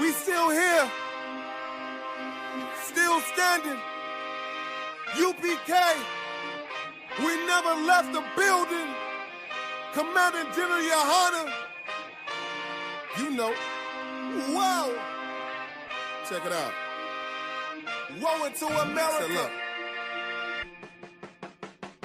We still here, still standing. UPK, we never left the building. Commander General Yahanna, you know. Whoa! Check it out. Woe into America.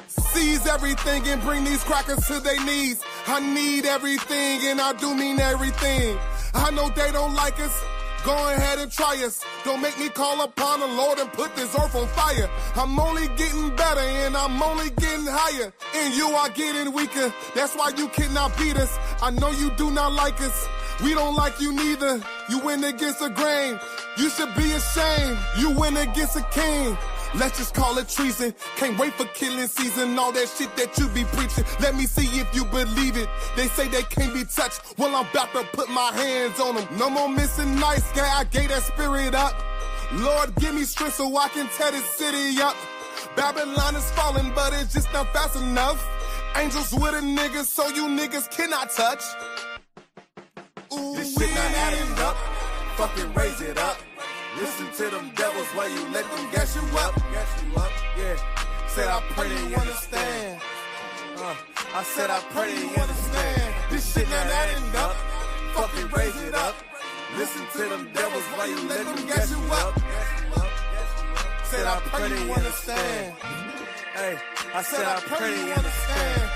Seize everything and bring these crackers to their knees. I need everything and I do mean everything. I know they don't like us. Go ahead and try us. Don't make me call upon the Lord and put this earth on fire. I'm only getting better and I'm only getting higher. And you are getting weaker. That's why you cannot beat us. I know you do not like us. We don't like you neither. You win against a grain. You should be ashamed. You win against a king. Let's just call it treason. Can't wait for killing season. All that shit that you be preaching. Let me see if you believe it. They say they can't be touched. Well, I'm about to put my hands on them. No more missing nice guy. I gave that spirit up. Lord, give me strength so I can tear this city up. Babylon is falling, but it's just not fast enough. Angels with a nigga, so you niggas cannot touch. Ooh, this shit not adding up. Fucking raise it up. Listen to them devils while you let them gas you up. Yeah. Said I pray they understand. I said I pray they understand. This shit not adding up. Fucking raise it up. Listen to them devils while you let them gas you up. Said I pray they understand. Hey, I said I pray they understand.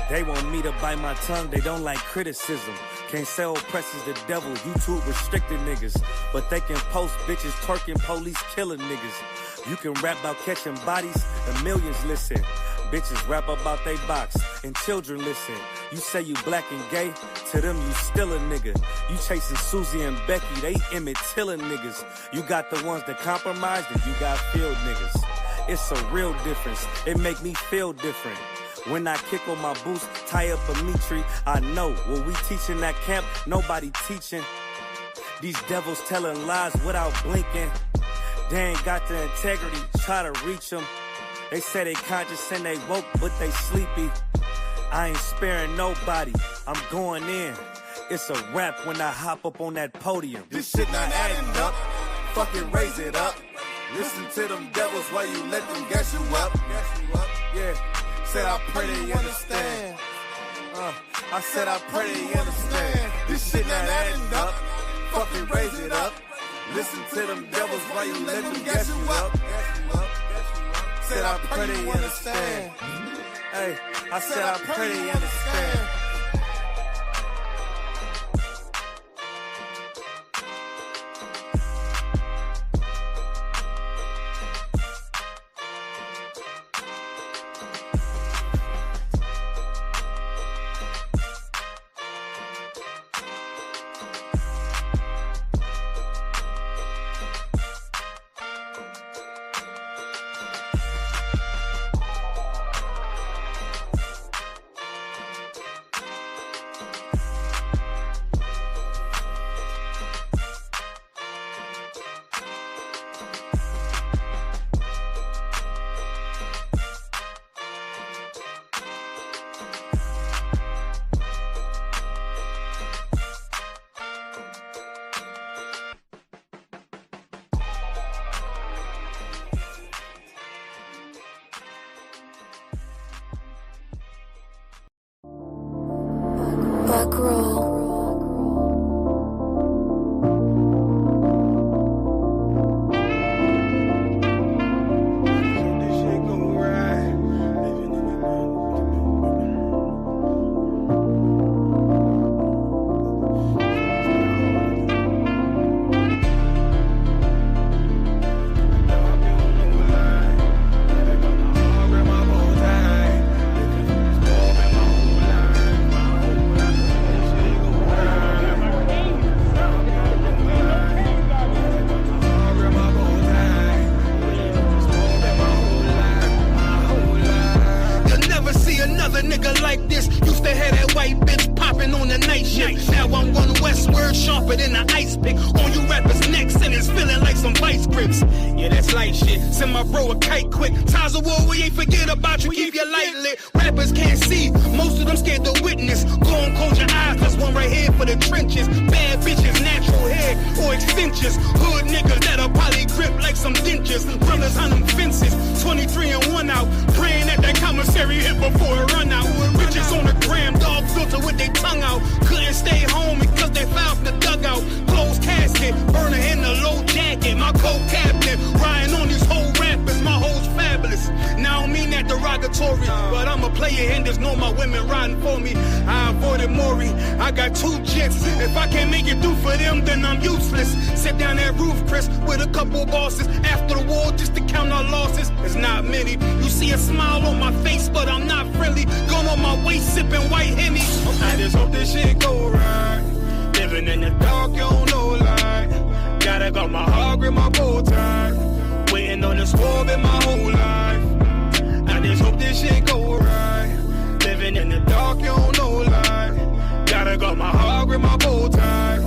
They want me to bite my tongue, they don't like criticism. Can't sell presses the devil, YouTube restricted niggas. But they can post bitches twerking, police killing niggas. You can rap about catching bodies, the millions listen. Bitches rap about they box, and children listen. You say you black and gay, to them you still a nigga. You chasing Susie and Becky, they Emmett Tiller niggas. You got the ones that compromised, and you got field niggas. It's a real difference, it make me feel different. When I kick on my boots, tie up a meat tree, I know when we teaching that camp, nobody teaching. These devils telling lies without blinking. They ain't got the integrity, try to reach them. They say they conscious and they woke, but they sleepy. I ain't sparing nobody, I'm going in. It's a rap when I hop up on that podium. This shit not adding up, fucking raise it up. Listen to them devils while you let them gas you up. Yeah. Said I pray they understand. I said I pray they understand. This shit not adding up. Fucking raise it up. Listen to them devils while you let them gas you up. Said I pray they understand. Hey, I said I pray they understand. Back row. Sharper than an ice pick on you rappers' necks, and it's feeling like some vice grips. Yeah, that's light shit. Send my bro a kite quick. Times of war, we ain't forget about you. Keep your light lit. Rappers can't see. Most of them scared to witness. Go and close your eyes. Cause one right here commissary hit before it run out. Bitches on the gram, dog filter with their tongue out. Couldn't stay home because they found the dugout. Closed casket, burner in the low jacket. My co-captain, riding on these whole rappers. My hoes fabulous. Now I don't mean that derogatory, but I'm a player and there's no my women riding for me. I avoided Maury. I got 2 jets. If I can't make it through for them, then I'm useless. Sit down that roof, Chris, with a couple bosses. After the war, just to count our losses. It's not many. You see a smile on my face, but I'm not friendly. Going on my waist, sipping white Henny. I just hope this shit go right. Living in the dark, you don't know light. Gotta got my heart with my bow tie. Waiting on the swerve in my whole life. I just hope this shit go right. Living in the dark, you don't know light. Gotta got my heart with my bow tie.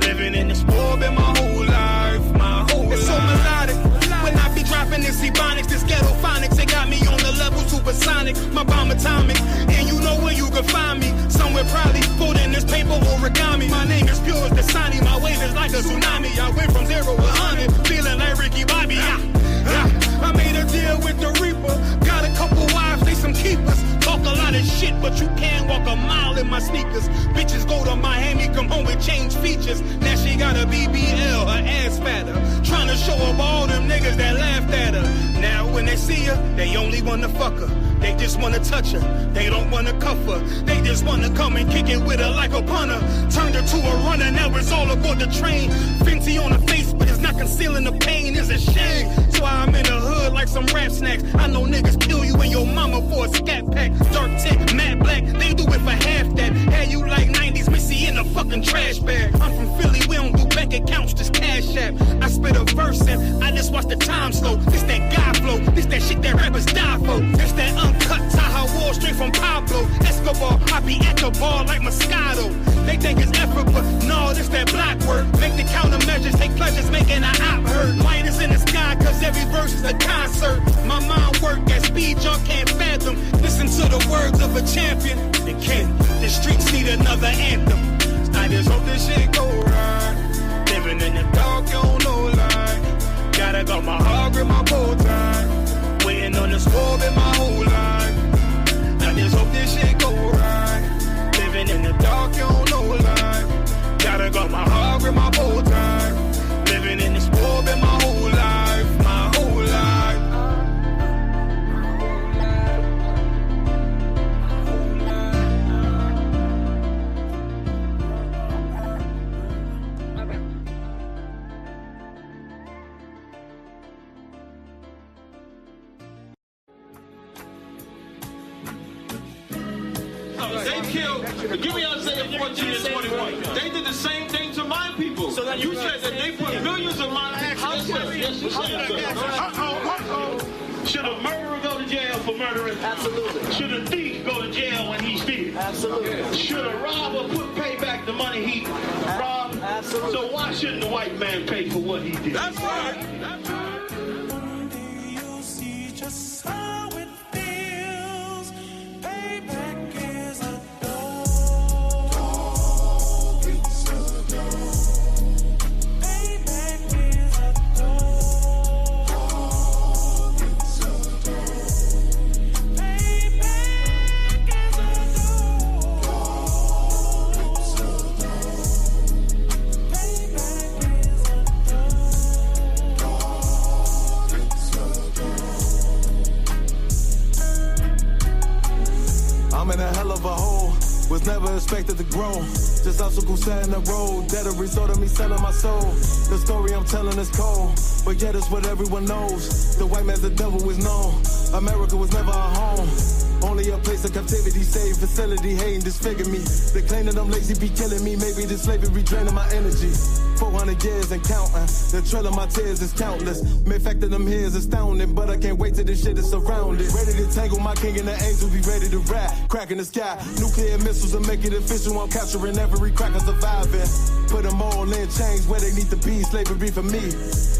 Living in the swerve in my whole life. My whole life. It's so melodic. When I be dropping this ebonics, this ghetto phonics, it got me on the level supersonic. My bomb atomic, and you know where you can find me. Somewhere probably folding this paper origami. My name is pure as the Dasani. My wave is like a tsunami. I went from 0 to 100, feeling like Ricky Bobby. I made a deal with the Reaper. Got a couple wives, they some keepers. Talk a lot of shit, but you can't walk a mile in my sneakers. Bitches go to Miami, come home with change features. Now she got a BBL, her ass fatter. Trying to show up all them niggas that laughed at her. Now when they see her, they only wanna fuck her. They just wanna touch her, they don't wanna cuff her. They just wanna come and kick it with her like a punter. Turned her to a runner, now it's all aboard the train. Fenty on her face, but it's not concealing the pain, it's a shame. So I'm in the hood like some rap snacks. I know niggas kill you and your mama for a scat pack. Dark tint, matte black, they do it for half that. Had you like 90s Missy in a fucking trash bag. I'm from Philly, we don't do bank accounts, just cash app. I spit a verse and I just watch the time slow. This that guy flow, this that shit that rappers die for. This that uncut Taha Wall straight from Pablo Escobar. I be at the bar like Moscato. They think it's effort, but no, this that block work. Make the countermeasures, take pleasures, making an op hurt. Light is in the sky, cause every verse is a concert. My mind work at speed y'all can't fathom. Listen to the words of a champion. They can't, the streets need another anthem. I just hope this shit go right. Living in the dark, you don't know light. Gotta got my heart with my bow tie. Waiting on the swerve in my whole life. I just hope this shit go right. Living in the dark, you don't know light. Gotta got my heart with my bow tie. Living in the swerve in my whole life. My whole life. They killed, give me Isaiah 14 and 21. They did the same thing to my people. So that you said that they put millions of my houses. Yes, you said so. Should a murderer go to jail for murdering? Absolutely. Should a thief go to jail when he steals? Absolutely. Should a robber pay back the money he robbed? Absolutely. So why shouldn't the white man pay for what he did? That's right. That's right. You'll see just how it feels. Payback is a dog. It's a dog. Payback is a dog. It's a dog. Payback is a dog. It's a dog. Payback is a dog. It's a dog. I'm in a hell of a hole, was never expected to grow. Just obstacle set in the road, that a result of me selling my soul. The story I'm telling is cold, but yet it's what everyone knows. The white man's the devil is known. America was never our home. Only a place of captivity, safe facility, hating disfigure me. They claim that I'm lazy, be killing me. Maybe this slavery draining my energy. 400 years and counting. The trail of my tears is countless. Main fact of them here is astounding, but I can't wait till this shit is surrounded. Ready to tangle my king and the angels, be ready to rap. Crack in the sky, nuclear missiles will make it official. I'm capturing every cracker surviving. Put them all in chains where they need to be. Slavery for me.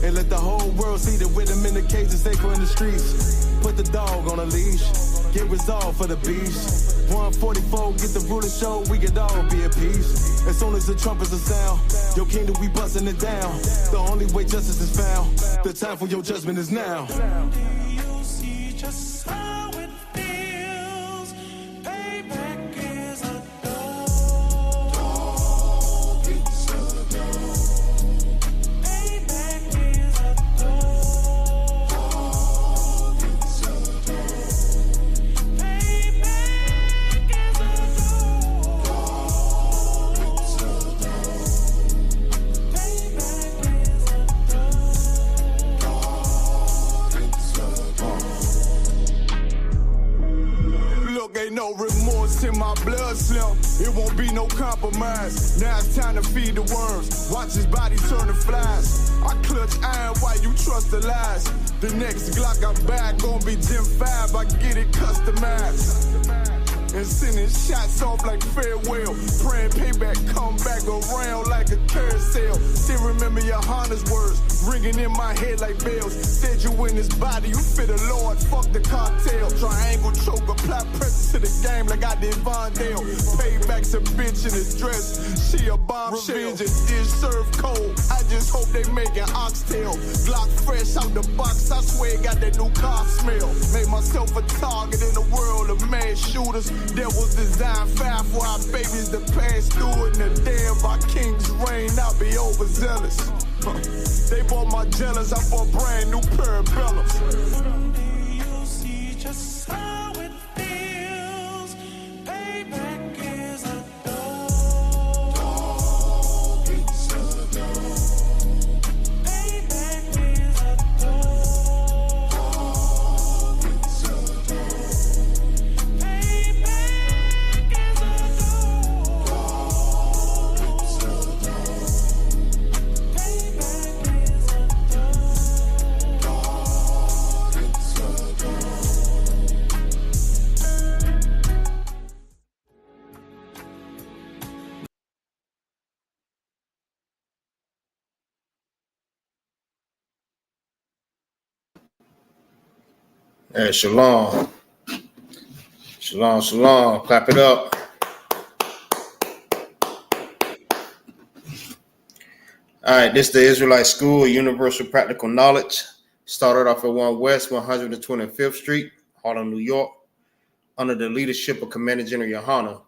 And let the whole world see that with them in the cages, safer in the streets. Put the dog on a leash. Get resolved for the beast. 144, get the ruler show, we could all be at peace. As soon as the trumpets are sound, your kingdom we busting it down. The only way justice is found, the time for your judgment is now. You'll see just how it feels. ain't no remorse in my blood slim. It won't be no compromise. Now it's time to feed the worms. Watch his body turn to flies. I clutch iron while you trust the lies. The next Glock I buy gon' be Gen 5. I get it customized. And sending shots off like farewell. Praying payback come back around like a carousel. Still remember Yahanna's words ringing in my head like bells. Said you in his body, you fit the Lord, fuck the cartel. Triangle choke, apply pressure to the game like I did Vondale. Payback's a bitch in a dress, she a bombshell. Revenge is dish served cold, I just hope they making oxtail. Glock fresh out the box, I swear it got that new car smell. Made myself a target in the world of mad shooters. That was designed fire for our babies to pass through in the day of our king's reign. I'll be overzealous. They bought my jealous, I bought brand new parabellums. You'll see just how it feels. Payback is a dog. It's a dog. Payback is a dog. It's a dog. Payback is a dog. It's a dog. Payback is a dog. It's a dog. Hey, shalom. Shalom, shalom. Clap it up. All right, this is the Israelite School of Universal Practical Knowledge. Started off at 1 West 125th Street, Harlem, New York, under the leadership of Commander General Yahanna.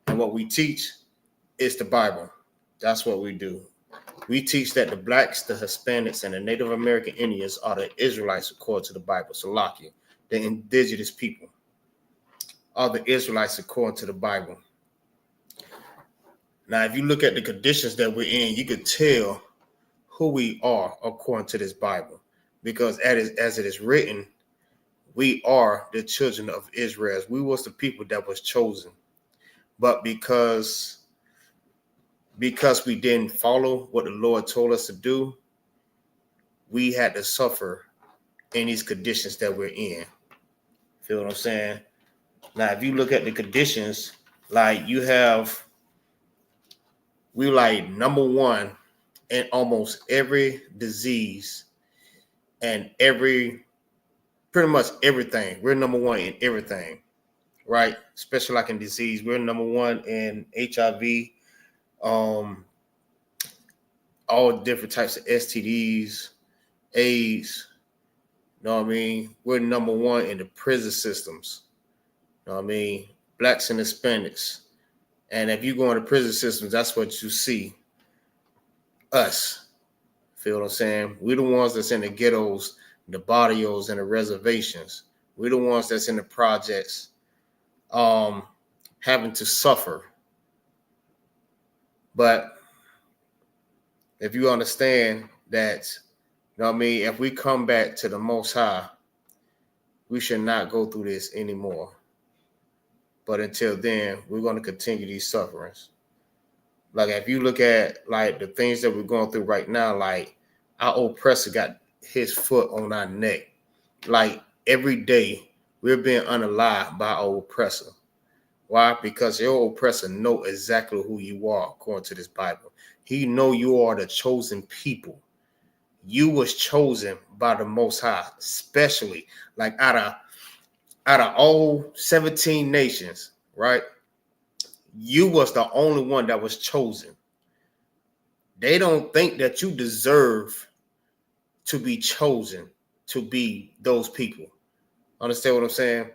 And what we teach is the Bible. That's what we do. We teach that the blacks, the Hispanics, and the Native American Indians are the Israelites according to the Bible. Salakia, the indigenous people are the Israelites according to the Bible. Now, if you look at the conditions that we're in, you could tell who we are according to this Bible. Because as it is written, we are the children of Israel. We was the people that was chosen. But because we didn't follow what the Lord told us to do, we had to suffer in these conditions that we're in. Feel what I'm saying? Now, if you look at the conditions, like we like number one in almost every disease and pretty much everything. We're number one in everything, right? Especially like in disease, we're number one in HIV, all different types of STDs, AIDS. You know what I mean? We're number one in the prison systems. You know what I mean? Blacks and Hispanics. And if you go into prison systems, that's what you see. Us. Feel what I'm saying? We're the ones that's in the ghettos, the barrios, and the reservations. We're the ones that's in the projects, having to suffer. But if you understand that, you know what I mean, if we come back to the Most High, we should not go through this anymore. But until then, we're going to continue these sufferings. Like if you look at like the things that we're going through right now, like our oppressor got his foot on our neck. Like every day we're being unalived by our oppressor. Why? Because your oppressor know exactly who you are according to this Bible. He know you are the chosen people. You was chosen by the Most High, especially like out of all 17 nations, right? You was the only one that was chosen. They don't think that you deserve to be chosen to be those people. Understand what I'm saying?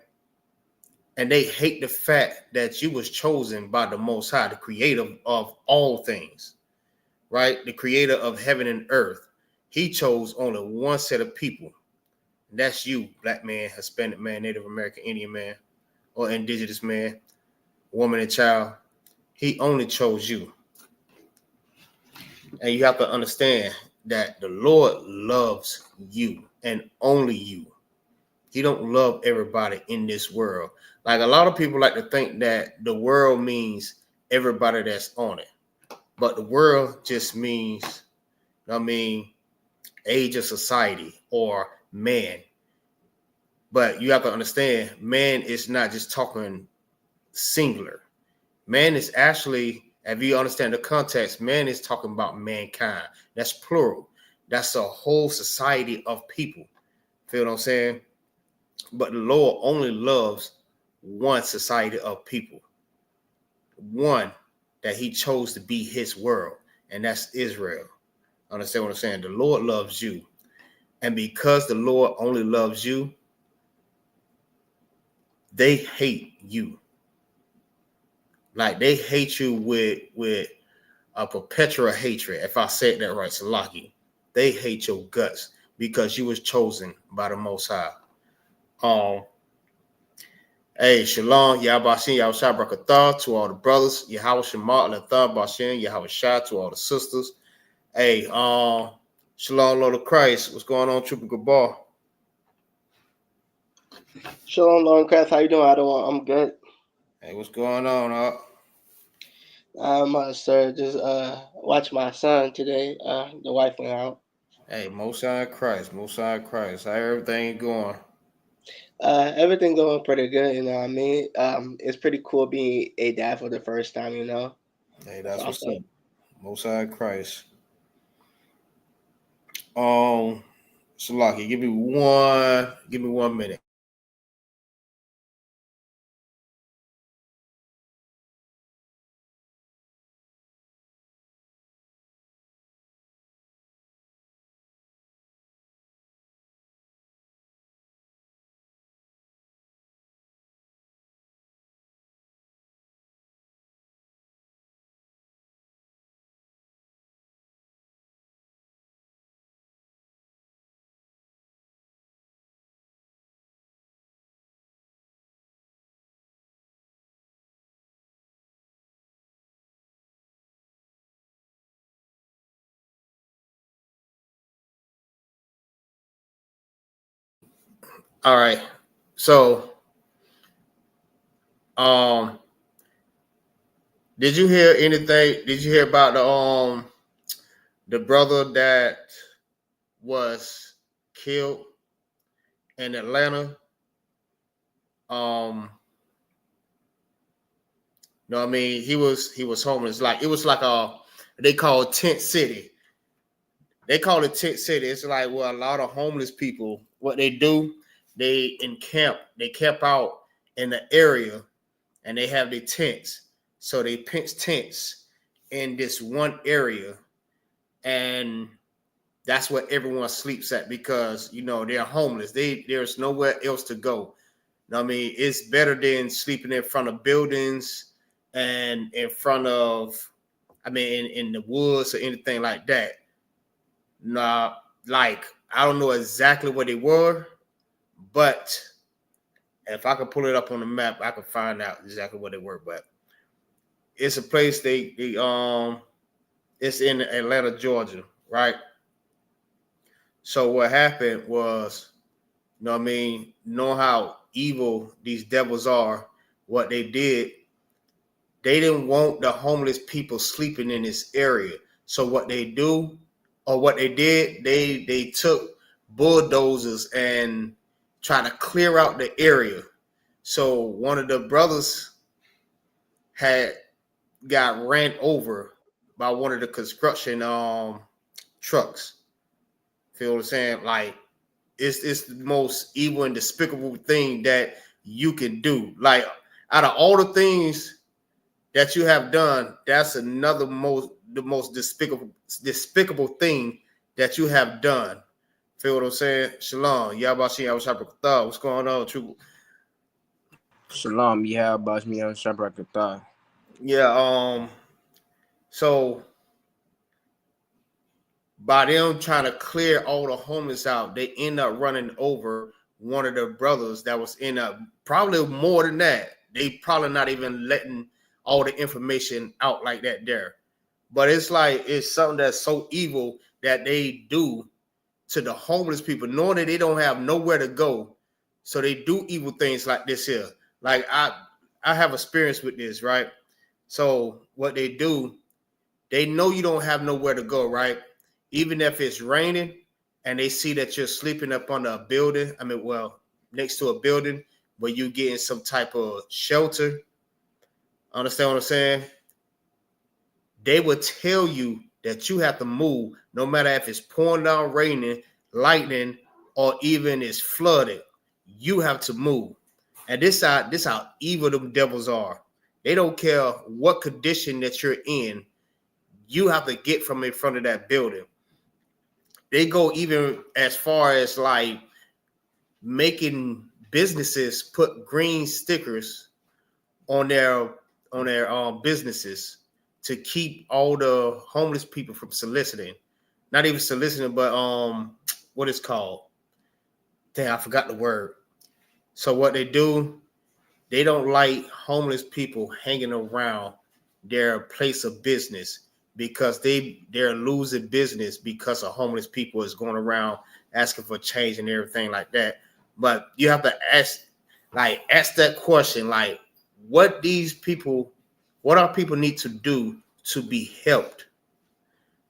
And they hate the fact that you was chosen by the Most High, the creator of all things, right? The creator of heaven and earth. He chose only one set of people. And that's you, black man, Hispanic man, Native American, Indian man, or indigenous man, woman and child. He only chose you. And you have to understand that the Lord loves you and only you. He don't love everybody in this world. Like a lot of people like to think that the world means everybody that's on it. But the world just means, age of society or man. But you have to understand, man is not just talking singular. Man is actually, if you understand the context, man is talking about mankind. That's plural. That's a whole society of people. Feel what I'm saying? But the Lord only loves one society of people. One that he chose to be his world, and that's Israel. Understand what I'm saying? The Lord loves you. And because the Lord only loves you, they hate you. Like they hate you with a perpetual hatred. If I said that right, Salaki, they hate your guts because you was chosen by the Most High. Hey, Shalom, Yahbashin, Yahushua Brakatah to all the brothers, Yahweh Shemar, Lathah Bashin, Yahweh Shah to all the sisters. Hey, Shalom, Lord of Christ. What's going on, Trooper Gabar? Shalom, Lord Christ. How you doing? I'm good. Hey, what's going on, Sir, just watch my son today. The wife went out. Hey, Most High Christ. How everything going? Everything going pretty good, you know what I mean? It's pretty cool being a dad for the first time, you know. Hey, that's what's awesome. up. Most High Christ. Salaki, give me 1 minute. All right. So, did you hear anything? Did you hear about the brother that was killed in Atlanta? You know what I mean? He was homeless. Like it was like they call it tent city. They call it tent city. It's like a lot of homeless people, what they do, they camp out in the area and they have their tents. So they pitch tents in this one area, and that's where everyone sleeps at because they're homeless. There's nowhere else to go. You know what I mean? It's better than sleeping in front of buildings and in front of, in the woods or anything like that. Nah, like I don't know exactly what they were, but if I could pull it up on the map, I could find out exactly what they were. But it's a place it's in Atlanta, Georgia, right? So what happened was, know how evil these devils are. What they did, they didn't want the homeless people sleeping in this area. So what they did, they took bulldozers and tried to clear out the area. So one of the brothers got ran over by one of the construction trucks. Feel what I'm saying? Like it's the most evil and despicable thing that you can do. Like out of all the things that you have done, that's the most despicable thing that you have done. Feel what I'm saying? Shalom. What's going on, True? Shalom, Yahushua Brakatah. Yeah, so by them trying to clear all the homeless out, they end up running over one of the brothers that was in probably more than that. They probably not even letting all the information out like that there. But it's like it's something that's so evil that they do to the homeless people, knowing that they don't have nowhere to go. So they do evil things like this here. Like I have experience with this, right? So what they do, they know you don't have nowhere to go, right? Even if it's raining and they see that you're sleeping up under a building, next to a building where you getting some type of shelter. Understand what I'm saying? They will tell you that you have to move no matter if it's pouring down, raining, lightning, or even it's flooded. You have to move. And this how evil them devils are. They don't care what condition that you're in. You have to get from in front of that building. They go even as far as like making businesses put green stickers on their businesses to keep all the homeless people from soliciting. Not even soliciting, but what it's called. Damn, I forgot the word. So what they do, they don't like homeless people hanging around their place of business because they're losing business because of homeless people is going around asking for change and everything like that. But you have to ask that question, like what our people need to do to be helped.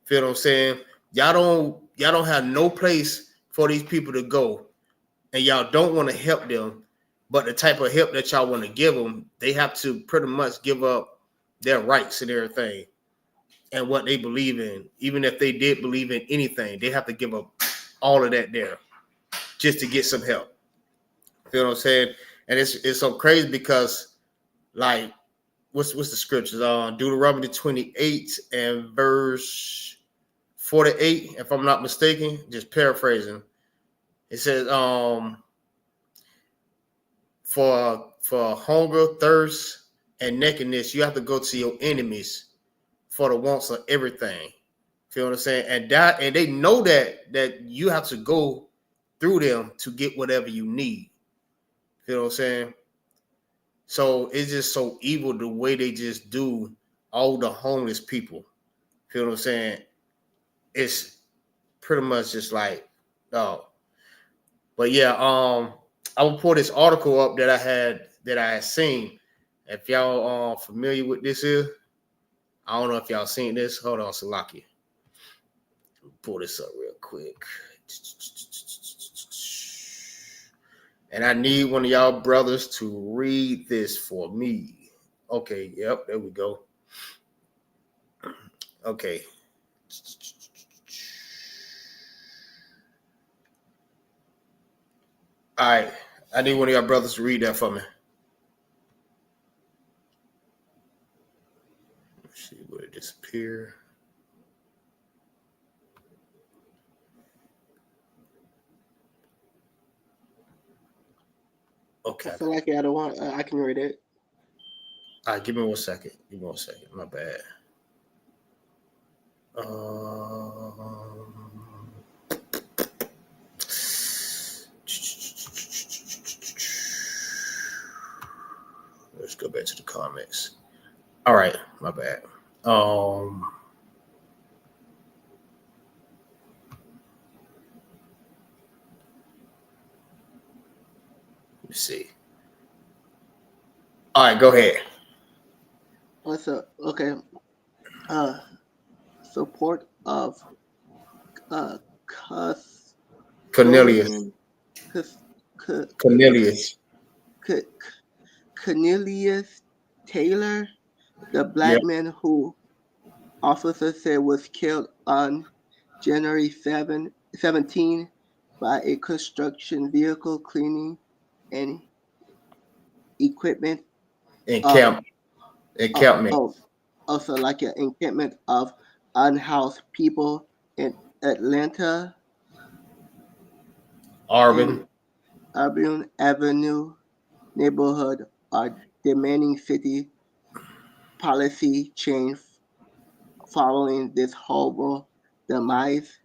Feel what I'm saying? Y'all don't have no place for these people to go, and y'all don't want to help them. But the type of help that y'all want to give them, they have to pretty much give up their rights and everything and what they believe in. Even if they did believe in anything, they have to give up all of that there just to get some help. You know what I'm saying? And it's so crazy because, like, what's the scriptures? Deuteronomy 28 and verse 48, if I'm not mistaken, just paraphrasing. It says, for hunger, thirst, and nakedness, you have to go to your enemies for the wants of everything. Feel what I'm saying? And they know that you have to go through them to get whatever you need. Feel what I'm saying? So it's just so evil the way they just do all the homeless people. Feel what I'm saying? It's pretty much just like, oh. But yeah, I will pull this article up that I had seen. If y'all familiar with this is, I don't know if y'all seen this. Hold on, Salaki. Pull this up real quick. And I need one of y'all brothers to read this for me. Okay, yep, there we go. Okay. All right, I need one of y'all brothers to read that for me. Let's see, will it disappear? Okay. I feel like I don't want. I can read it. All right, give me 1 second. My bad. Let's go back to the comments. All right, my bad. Let's see. All right, go ahead. What's up? Okay. Support of Cornelius. Cornelius Taylor, the black man who officers said was killed on January 17 by a construction vehicle cleaning and equipment Encampment. Also like an encampment of unhoused people in Atlanta, Auburn Avenue neighborhood are demanding city policy change following this horrific demise.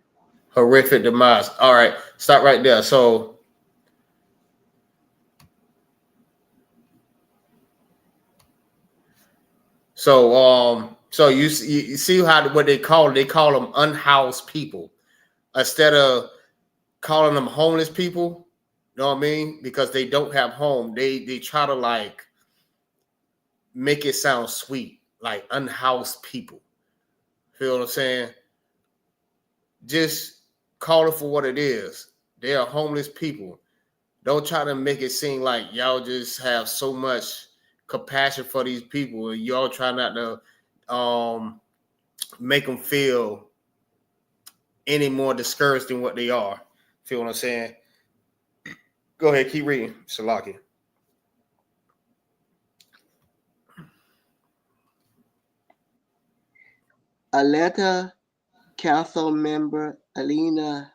All right, stop right there. So you see what they call them unhoused people instead of calling them homeless people. You know what I mean? Because they don't have home. They try to like make it sound sweet, like unhoused people. Feel what I'm saying? Just call it for what it is. They are homeless people. Don't try to make it seem like y'all just have so much compassion for these people and y'all try not to make them feel any more discouraged than what they are. Feel what I'm saying? Go ahead, keep reading, Salaki. Atlanta Council member Alina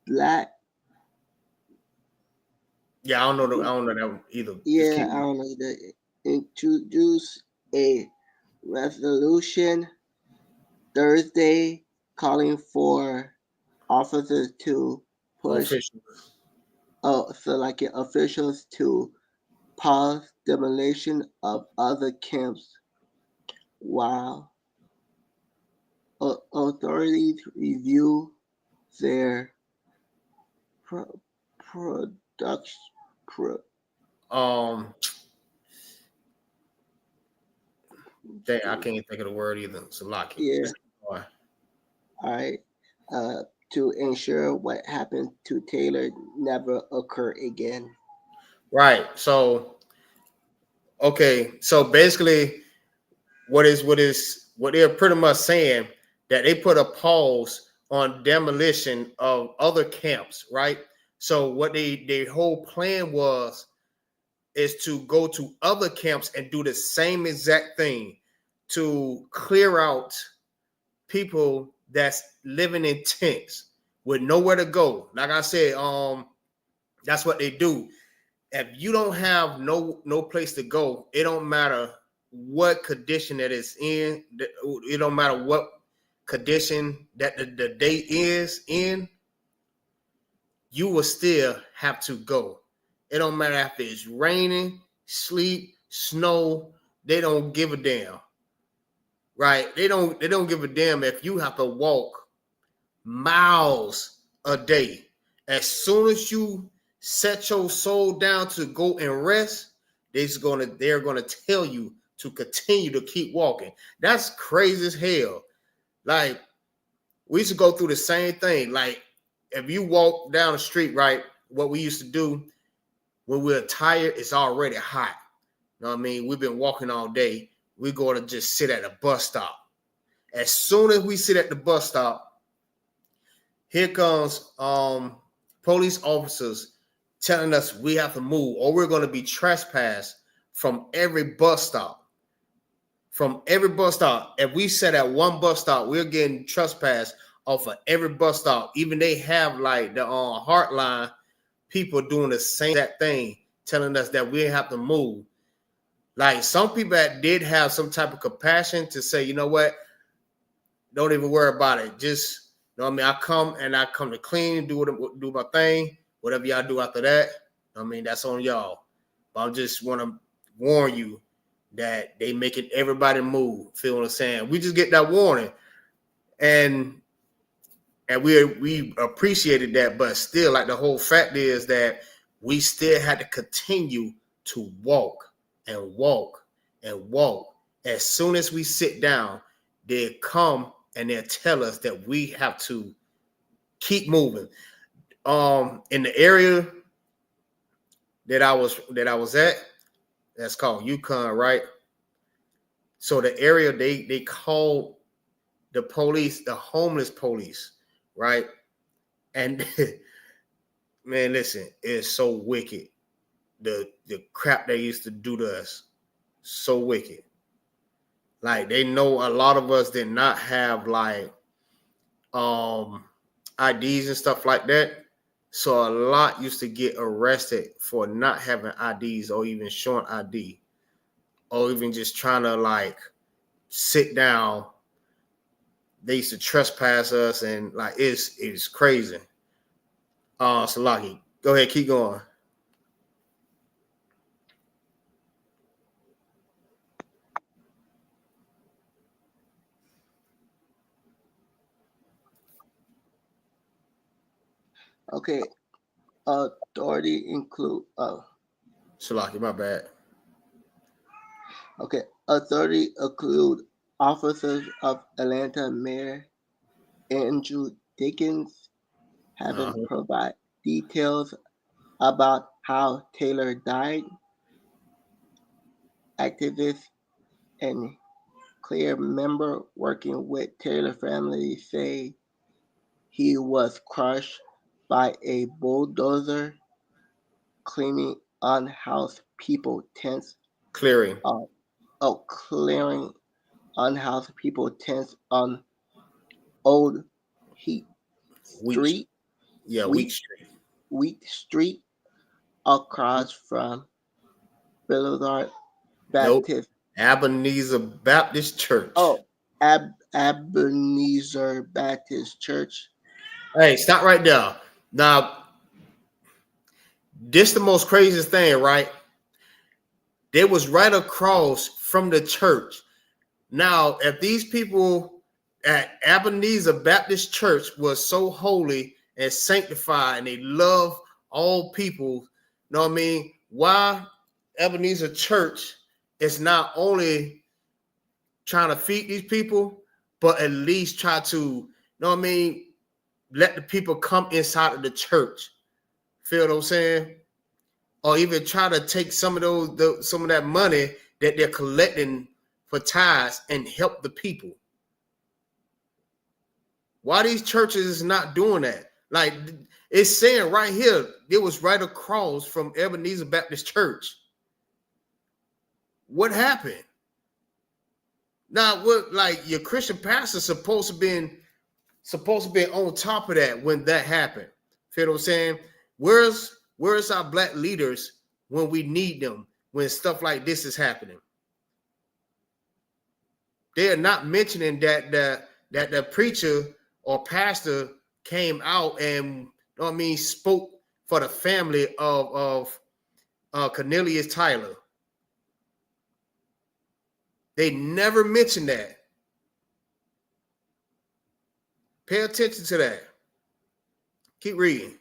Black. Yeah, I don't know that one either. Yeah, I don't know that. Introduced a resolution Thursday calling for officers to push officials to pause demolition of other camps while authorities review their production. Dang, I can't think of the word either. Salaki. Yeah. All right. To ensure what happened to Taylor never occur again. Right. So, okay. So basically, what they're pretty much saying that they put a pause on demolition of other camps, right? So what their whole plan is to go to other camps and do the same exact thing to clear out people that's living in tents with nowhere to go. Like I said, that's what they do. If you don't have no place to go, it don't matter what condition that it's in. It don't matter what condition that the day is in. You will still have to go. It don't matter if it's raining, sleet, snow. They don't give a damn, right? They don't give a damn if you have to walk miles a day. As soon as you set your soul down to go and rest, they're gonna tell you to continue to keep walking. That's crazy as hell. Like, we used to go through the same thing. Like, if you walk down the street, right, what we used to do when we're tired, it's already hot. You know what I mean? We've been walking all day. We're going to just sit at a bus stop. As soon as we sit at the bus stop, here comes police officers telling us we have to move or we're going to be trespassed from every bus stop. From every bus stop. If we sit at one bus stop, we're getting trespassed off of every bus stop. Even they have like the Heartline people doing the same exact thing, telling us that we have to move. Like, some people that did have some type of compassion to say, you know what, don't even worry about it. Just, you know what I mean? I come to clean, do my thing. Whatever y'all do after that, I mean, that's on y'all. But I just want to warn you that they making everybody move. Feel what I'm saying? We just get that warning, and we appreciated that, but still, like, the whole fact is that we still had to continue to walk and walk and walk. As soon as we sit down, they come and they'll tell us that we have to keep moving. In the area that I was at, that's called Yukon, right? So the area they called the police, the homeless police, right? And man, listen, it's so wicked. The crap they used to do to us, so wicked. Like, they know a lot of us did not have like IDs and stuff like that. So a lot used to get arrested for not having IDs or even showing ID or even just trying to like sit down. They used to trespass us, and like it's crazy. Salaki, go ahead, keep going. Okay. authority include Shalaki, my bad. okay. Authority include officers of Atlanta Mayor Andrew Dickens having provide details about how Taylor died. Activists and clear member working with Taylor family say he was crushed by a bulldozer cleaning unhoused people tents. Clearing. Clearing unhoused people tents on Old Heat Street. Wheat Street across from Boulevard Nope. Baptist. Ebenezer Baptist Church. Ebenezer Baptist Church. Hey, stop right there. Now, this the most craziest thing, right? They was right across from the church. Now, if these people at Ebenezer Baptist Church was so holy and sanctified and they love all people, you know what I mean? Why Ebenezer Church is not only trying to feed these people, but at least try to, you know what I mean, let the people come inside of the church. Feel what I'm saying? Or even try to take some of that money that they're collecting for tithes and help the people. Why these churches is not doing that? Like it's saying right here, it was right across from Ebenezer Baptist Church. What happened? Now, what like your Christian pastor supposed to be on top of that when that happened? Feel what I'm saying? Where's our black leaders when we need them, when stuff like this is happening? They are not mentioning that the preacher or pastor came out and, you know what I mean, spoke for the family of Cornelius Tyler. They never mentioned that. Pay attention to that. Keep reading.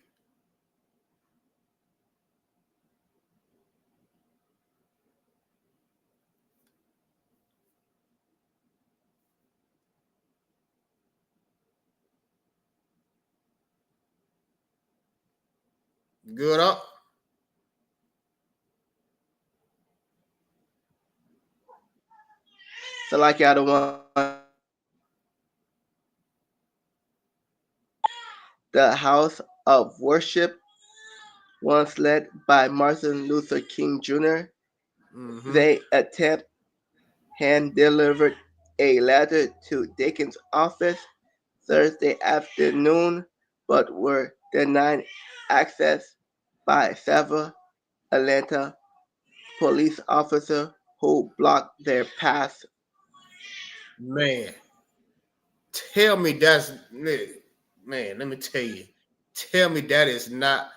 Good up. So like y'all don't want the House of Worship, once led by Martin Luther King Jr. Mm-hmm. They hand-delivered a letter to Dickens' office Thursday afternoon, but were denied access by several Atlanta police officers who blocked their path. Man, tell me that's man. Let me tell you. Tell me that is not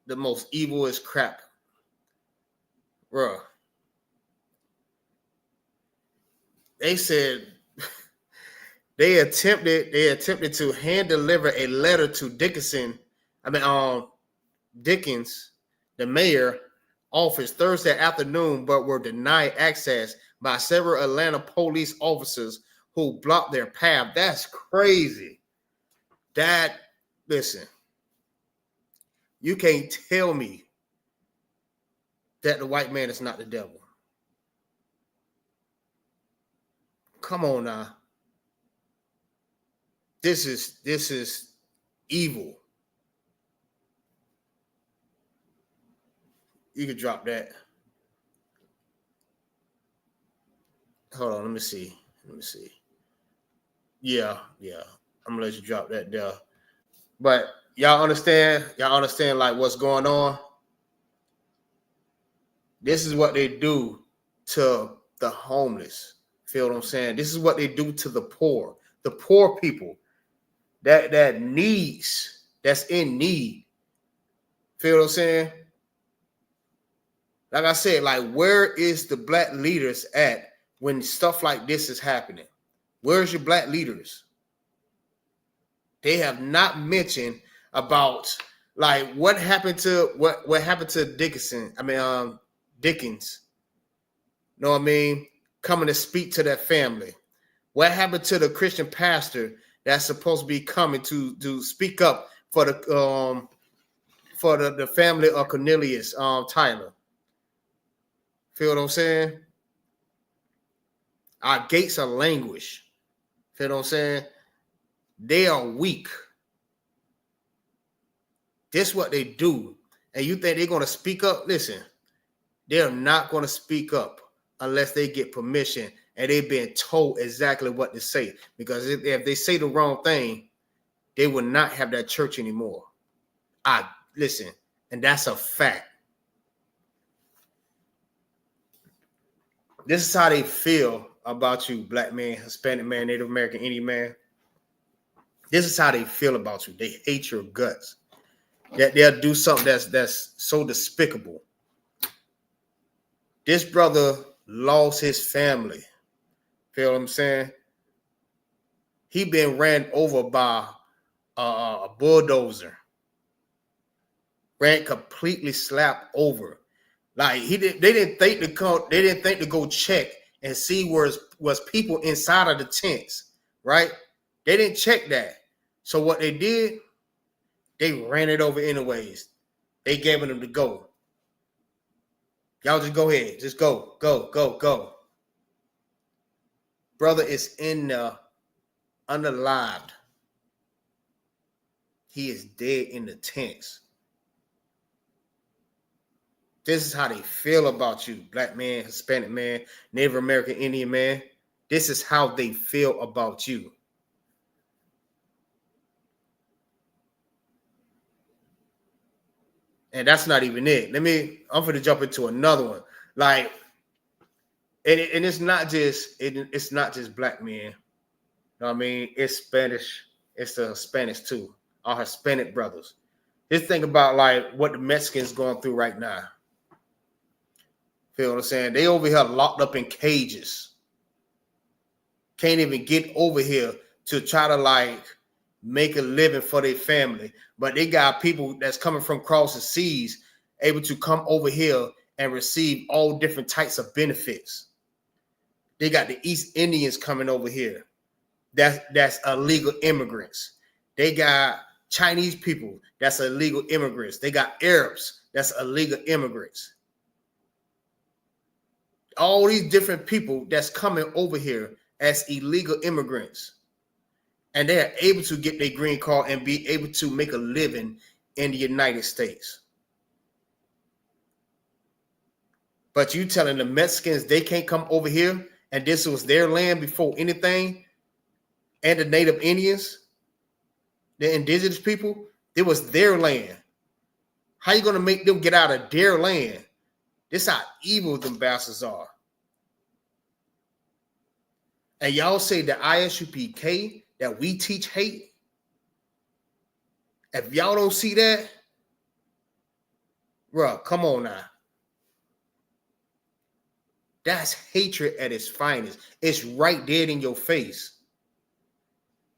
the most evilest crap, bro. They said they attempted to hand deliver a letter to Dickens, the mayor office Thursday afternoon, but were denied access by several Atlanta police officers who blocked their path. That's crazy. Listen, you can't tell me that the white man is not the devil. Come on now. This is evil. You could drop that. Hold on, let me see. Yeah. I'm gonna let you drop that there. But y'all understand like what's going on? This is what they do to the homeless. Feel what I'm saying? This is what they do to the poor people that's in need. Feel what I'm saying? Like I said, like where is the black leaders at when stuff like this is happening? Where's your black leaders? They have not mentioned about Like what happened to what happened to Dickinson? I mean, Dickens. Know what I mean? Coming to speak to that family. What happened to the Christian pastor that's supposed to be coming to speak up for the family of Cornelius Tyler? Feel what I'm saying? Our gates are languished. Feel what I'm saying? They are weak. This is what they do. And you think they're going to speak up? Listen, they're not going to speak up unless they get permission and they've been told exactly what to say. Because if they say the wrong thing, they will not have that church anymore. Listen, and that's a fact. This is how they feel about you, black man, Hispanic man, Native American, Indian man. This is how they feel about you. They hate your guts. That they'll do something that's so despicable. This brother lost his family. Feel what I'm saying? He been ran over by a bulldozer. Ran completely slapped over. Like they didn't think to come. They didn't think to go check and see was people inside of the tents. Right? They didn't check that. So what they did, they ran it over anyways. They gave them to go. Y'all just go ahead. Just go. Brother is in the unalived. He is dead in the tents. This is how they feel about you, black man, Hispanic man, Native American, Indian man. This is how they feel about you. And that's not even it. I'm going to jump into another one. Like, and it's not just black men. You know what I mean? It's Spanish. It's the Spanish too. Our Hispanic brothers. Just think about like what the Mexicans going through right now. Feel what I'm saying? They over here locked up in cages. Can't even get over here to try to like make a living for their family. But they got people that's coming from across the seas able to come over here and receive all different types of benefits. They got the East Indians coming over here. That's illegal immigrants. They got Chinese people that's illegal immigrants. They got Arabs that's illegal immigrants. All these different people that's coming over here as illegal immigrants. And they are able to get their green card and be able to make a living in the United States. But you telling the Mexicans they can't come over here and this was their land before anything, and the Native Indians, the indigenous people, it was their land. How you going to make them get out of their land? This how evil them bastards are. And y'all say the ISUPK that we teach hate. If y'all don't see that, bro, come on now. That's hatred at its finest. It's right there in your face.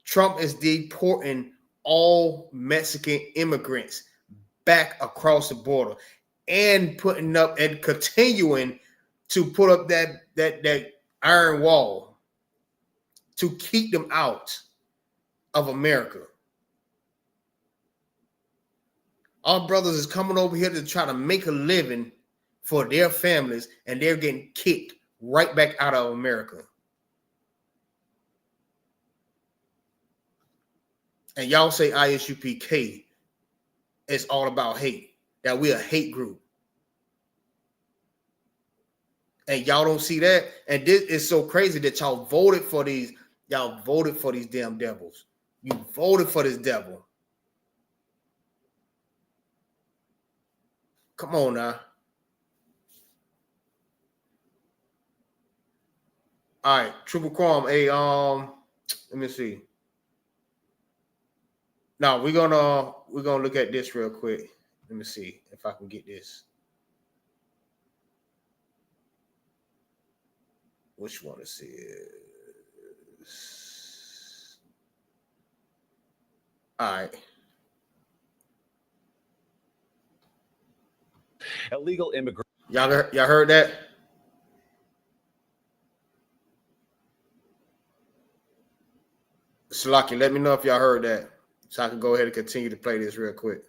Trump is deporting all Mexican immigrants back across the border and putting up and continuing to put up that iron wall to keep them out of America. Our brothers is coming over here to try to make a living for their families, and they're getting kicked right back out of America. And y'all say ISUPK is all about hate, that we're a hate group. And y'all don't see that. And this is so crazy that y'all voted for these damn devils. You voted for this devil. Come on now. All right, Triple Chrome. Hey, let me see. Now we're gonna look at this real quick. Let me see if I can get this. Which one is this? All right. Illegal immigration. Y'all heard that? Salaki, let me know if y'all heard that, so I can go ahead and continue to play this real quick.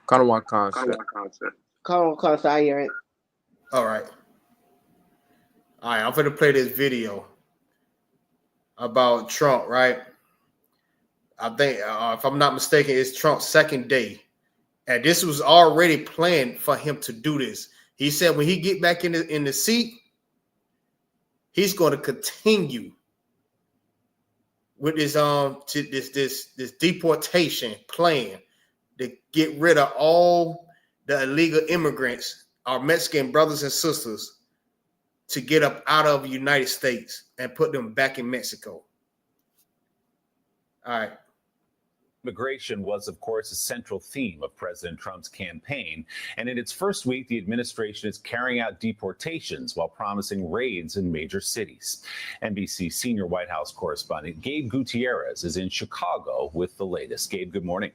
Kind of one concept. Concept, I hear it. All right. I'm going to play this video about Trump, right? I think, if I'm not mistaken, it's Trump's second day. And this was already planned for him to do this. He said when he get back in the seat, he's going to continue with this this deportation plan to get rid of all the illegal immigrants, our Mexican brothers and sisters, to get up out of the United States and put them back in Mexico. All right. Immigration was, of course, a central theme of President Trump's campaign. And in its first week, the administration is carrying out deportations while promising raids in major cities. NBC senior White House correspondent Gabe Gutierrez is in Chicago with the latest. Gabe, good morning.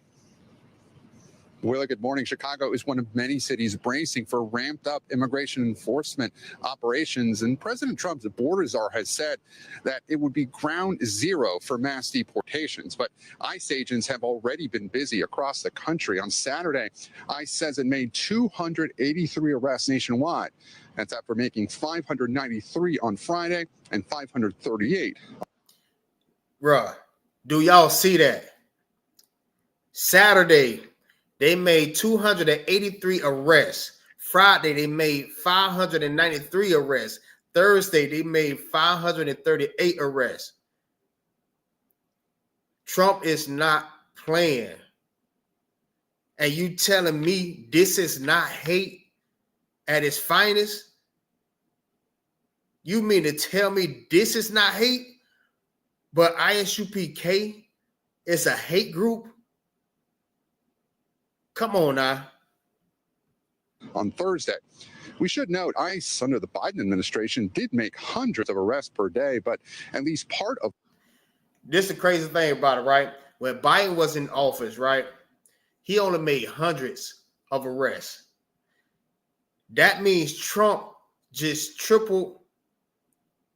Willie, good morning. Chicago is one of many cities bracing for ramped up immigration enforcement operations. And President Trump's border czar has said that it would be ground zero for mass deportations. But ICE agents have already been busy across the country. On Saturday, ICE says it made 283 arrests nationwide. That's after making 593 on Friday and 538. Bruh, do y'all see that? Saturday, they made 283 arrests. Friday, they made 593 arrests. Thursday, they made 538 arrests. Trump is not playing. And you telling me this is not hate at its finest? You mean to tell me this is not hate, but Isupk is a hate group? Come on now. On Thursday, we should note ICE under the Biden administration did make hundreds of arrests per day, but at least part of this is the crazy thing about it, right? When Biden was in office, right, he only made hundreds of arrests. That means Trump just tripled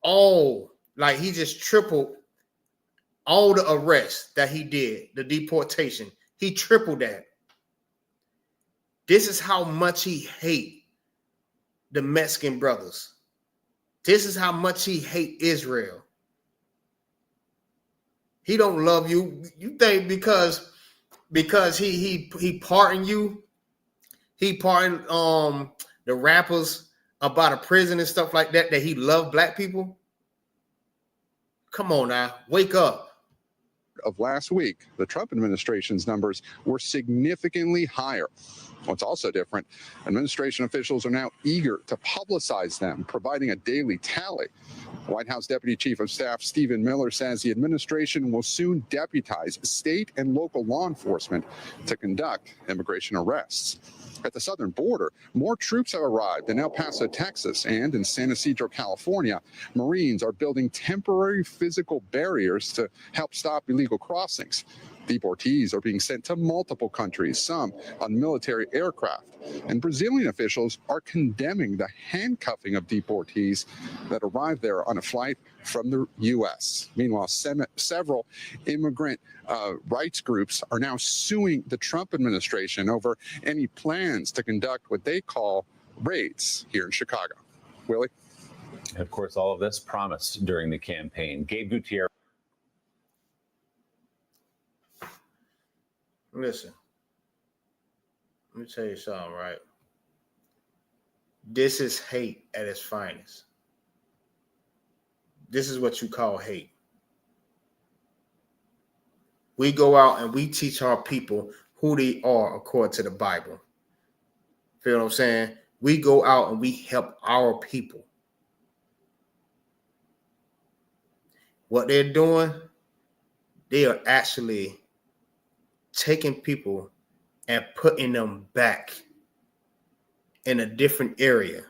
all the arrests that he did, the deportation. He tripled that. This is how much he hate the Mexican brothers. This is how much he hate Israel. He don't love you. You think because he pardoned you, he pardoned the rappers about a prison and stuff like that he loved black people? Come on now, wake up. Of last week, the Trump administration's numbers were significantly higher. What's also different, administration officials are now eager to publicize them, providing a daily tally. White House Deputy Chief of Staff Stephen Miller says the administration will soon deputize state and local law enforcement to conduct immigration arrests. At the southern border, more troops have arrived in El Paso, Texas, and in San Ysidro, California. Marines are building temporary physical barriers to help stop illegal crossings. Deportees are being sent to multiple countries, some on military aircraft. And Brazilian officials are condemning the handcuffing of deportees that arrived there on a flight from the U.S. Meanwhile, several immigrant rights groups are now suing the Trump administration over any plans to conduct what they call raids here in Chicago. Willie? And of course, all of this promised during the campaign. Gabe Gutierrez. Listen, let me tell you something, right? This is hate at its finest. This is what you call hate. We go out and we teach our people who they are according to the Bible. Feel what I'm saying? We go out and we help our people. What they're doing, they are actually taking people and putting them back in a different area.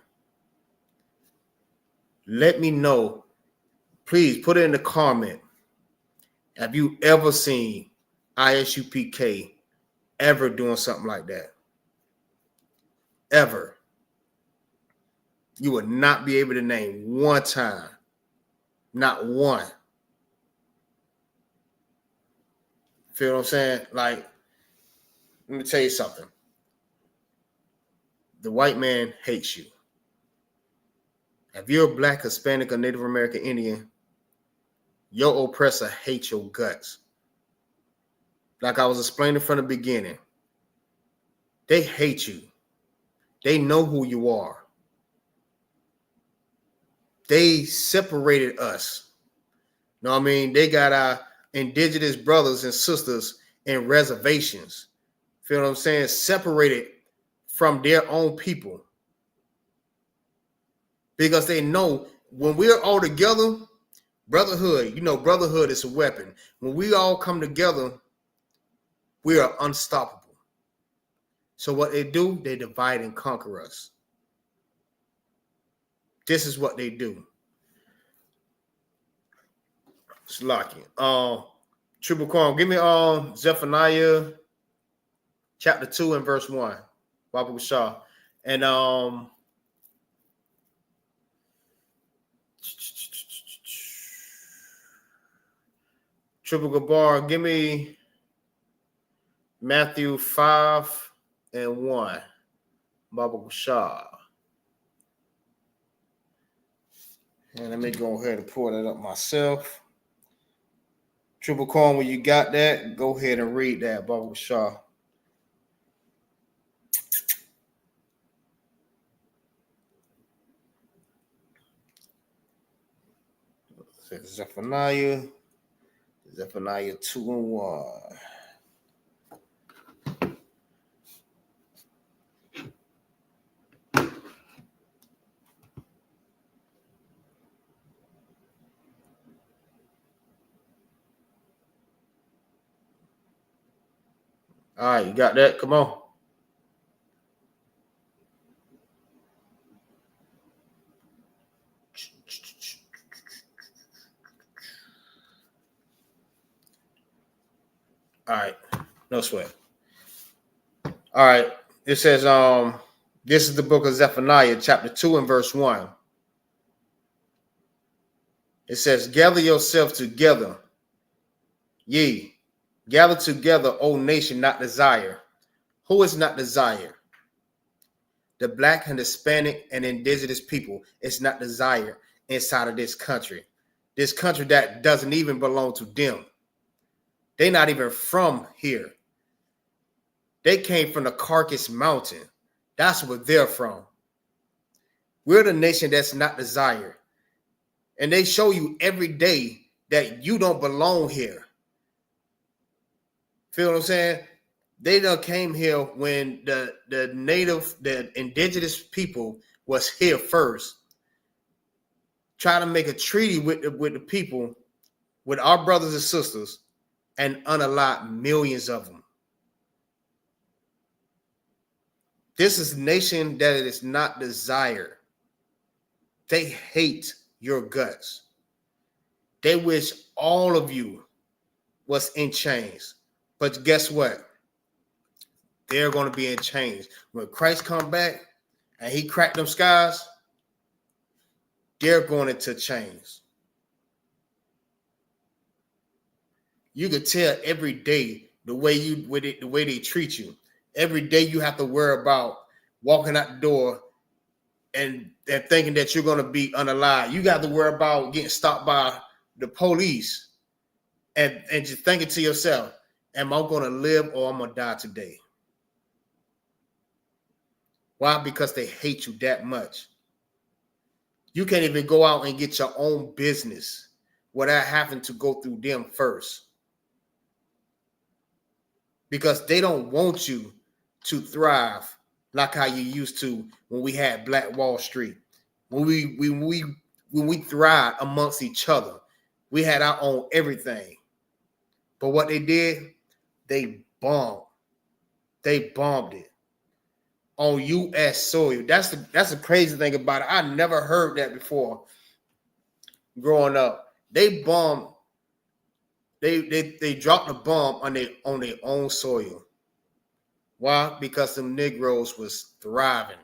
Let me know. Please put it in the comment. Have you ever seen Isupk ever doing something like that. Ever. You would not be able to name one time. Not one. Feel what I'm saying? Like, let me tell you something. The white man hates you. If you're a Black, Hispanic, or Native American Indian, your oppressor hates your guts. Like I was explaining from the beginning, they hate you. They know who you are. They separated us. You know what I mean? They got our indigenous brothers and sisters in reservations. Feel what I'm saying? Separated from their own people. Because they know when we're all together, brotherhood, brotherhood is a weapon. When we all come together, we are unstoppable. So what they do, they divide and conquer us. This is what they do. Slacky. Triple Corn, give me Zephaniah chapter 2 and verse 1. Babu Shah. And Triple Gabar, give me Matthew 5 and 1. Babu Shah. And let me go ahead and pull that up myself. Triple Corn, when you got that, go ahead and read that, Babu Shah. Zephaniah 2 and 1. All right, you got that? Come on. All right, no sweat. All right, it says, this is the book of Zephaniah, chapter 2 and verse 1. It says, gather yourself together, ye. Gather together, O nation, not desire. Who is not desire? The Black and Hispanic and indigenous people is not desire inside of this country. This country that doesn't even belong to them. They're not even from here. They came from the Carcass Mountain. That's where they're from. We're the nation that's not desired. And they show you every day that you don't belong here. Feel what I'm saying? They done came here when the indigenous people was here first. Try to make a treaty with the people, with our brothers and sisters, and unalive millions of them. This is a nation that is not desired. They hate your guts. They wish all of you was in chains. But guess what? They're going to be in chains. When Christ come back and he cracked them skies, they're going into chains. You could tell every day the way they treat you. Every day you have to worry about walking out the door and thinking that you're going to be unalive. You got to worry about getting stopped by the police and just thinking to yourself, am I going to live or I'm going to die today? Why? Because they hate you that much. You can't even go out and get your own business without having to go through them first. Because they don't want you to thrive like how you used to when we had Black Wall Street. When we thrived amongst each other, we had our own everything. But what they did, they bombed. They bombed it on U.S. soil. That's the crazy thing about it. I never heard that before. Growing up, they bombed. They dropped a bomb on their own soil. Why? Because them Negroes was thriving.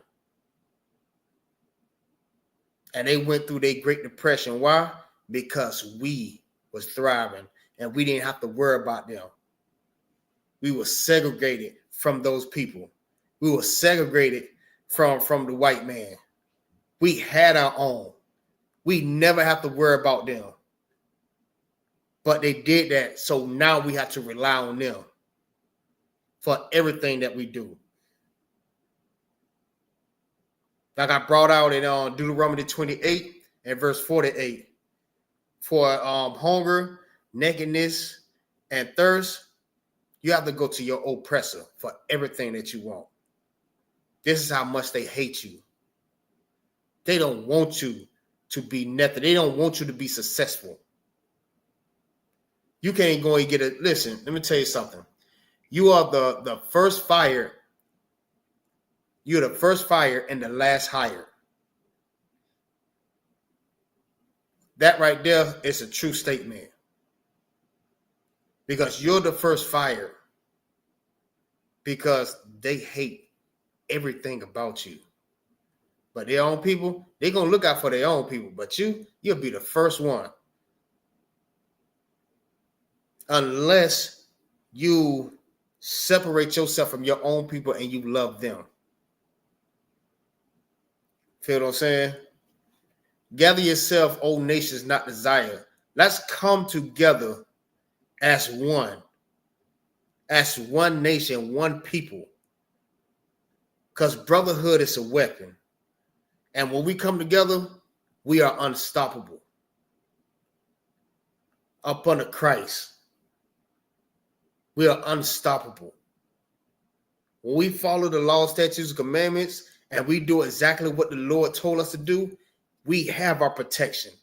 And they went through their Great Depression. Why? Because we was thriving and we didn't have to worry about them. We were segregated from those people. We were segregated from the white man. We had our own. We never have to worry about them. But they did that. So now we have to rely on them for everything that we do. Like I brought out in Deuteronomy 28 and verse 48. For hunger, nakedness, and thirst, you have to go to your oppressor for everything that you want. This is how much they hate you. They don't want you to be nothing. They don't want you to be successful. You can't go and get it. Listen, let me tell you something. You are the first fired. You're the first fired and the last hired. That right there is a true statement. Because you're the first fired. Because they hate everything about you. But their own people, they're going to look out for their own people. But you'll be the first one. Unless you separate yourself from your own people and you love them. Feel what I'm saying? Gather yourself, O nations not desire. Let's come together as one. As one nation, one people. Because brotherhood is a weapon. And when we come together, we are unstoppable. Up under Christ. We are unstoppable. When we follow the law, statutes, and commandments, and we do exactly what the Lord told us to do, we have our protection.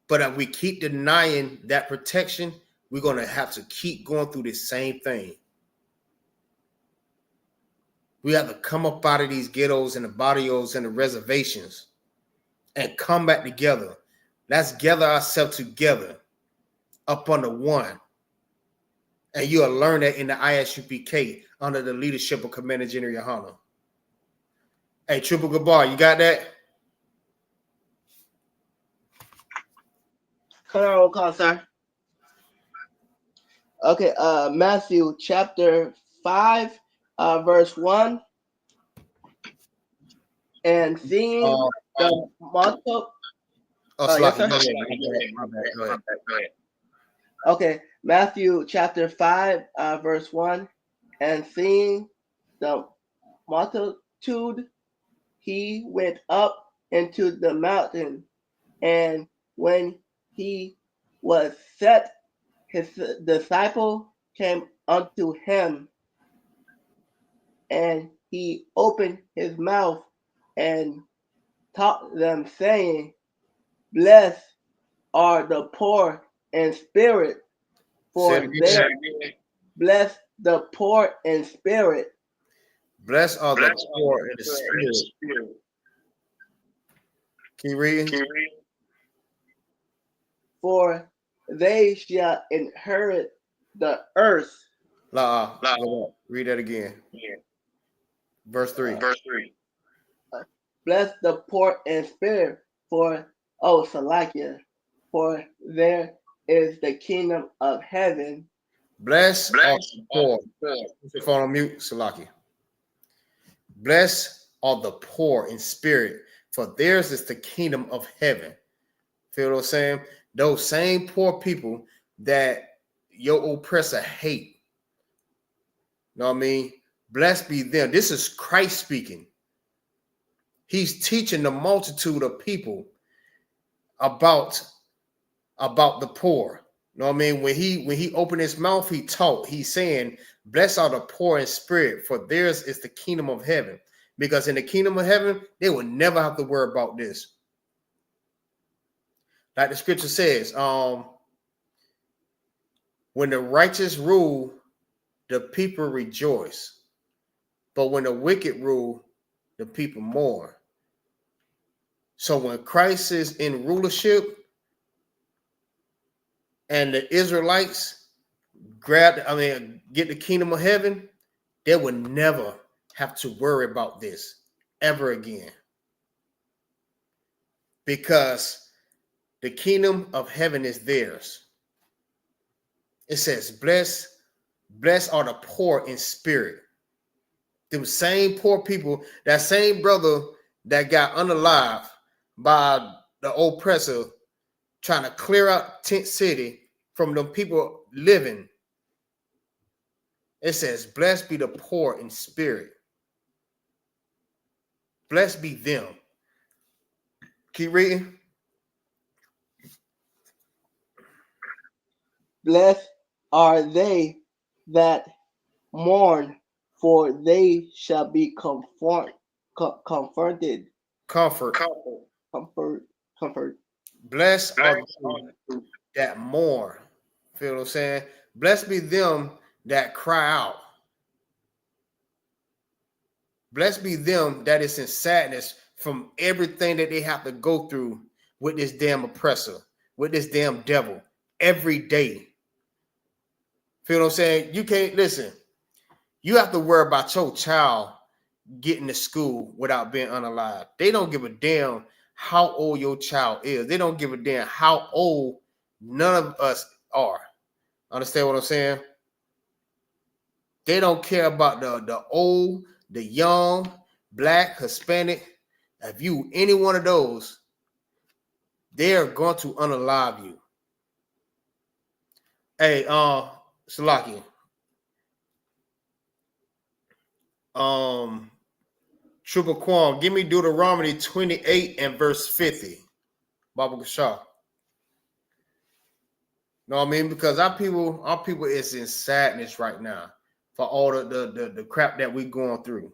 But if we keep denying that protection, we're going to have to keep going through the same thing. We have to come up out of these ghettos and the barrios and the reservations and come back together. Let's gather ourselves together up under one. And you'll learn that in the Isupk under the leadership of Commander General Yahanna. Hey, Triple Gabar, you got that? Come on, roll call, sir. Okay, Matthew chapter 5, verse 1. And seeing the multitude. Yes, sir? Go ahead. Okay, Matthew chapter 5, verse 1. And seeing the multitude, he went up into the mountain. And when he was set, his disciple came unto him. And he opened his mouth and taught them, saying, Blessed are the poor in spirit, for they bless the poor in spirit. Blessed are the poor in the spirit. Can you read? For they shall inherit the earth. Read that again. Verse 3. Bless the poor in spirit, for Salakia, for there is the kingdom of heaven. Bless are the poor. Put your phone on mute, Salaki. Bless are the poor in spirit, for theirs is the kingdom of heaven. Feel what I'm saying? Those same poor people that your oppressor hate. You know what I mean? Blessed be them. This is Christ speaking. He's teaching the multitude of people about the poor. You know what I mean? When he opened his mouth, he taught. He's saying, blessed are the poor in spirit, for theirs is the kingdom of heaven. Because in the kingdom of heaven, they will never have to worry about this. Like the scripture says, when the righteous rule, the people rejoice. But when the wicked rule, the people mourn. So when Christ is in rulership and the Israelites get the kingdom of heaven, they would never have to worry about this ever again. Because the kingdom of heaven is theirs. It says, blessed are the poor in spirit. Them same poor people, that same brother that got unalive by the oppressor trying to clear out Tent City from them people living. It says, blessed be the poor in spirit. Blessed be them. Keep reading. Blessed are they that mourn, for they shall be comforted. Comfort. Blessed are they that mourn. Feel what I'm saying? Blessed be them that cry out. Blessed be them that is in sadness from everything that they have to go through with this damn oppressor, with this damn devil every day. Feel what I'm saying? You can't listen. You have to worry about your child getting to school without being unalive. They don't give a damn how old your child is. They don't give a damn how old none of us are. Understand what I'm saying? They don't care about the old, the young, black, Hispanic. If you any one of those, they are going to unalive you. Hey, Salaki. Trooper Quan, give me Deuteronomy 28 and verse 50. Baba Gashar. Know what I mean? Because our people is in sadness right now for all the crap that we going through.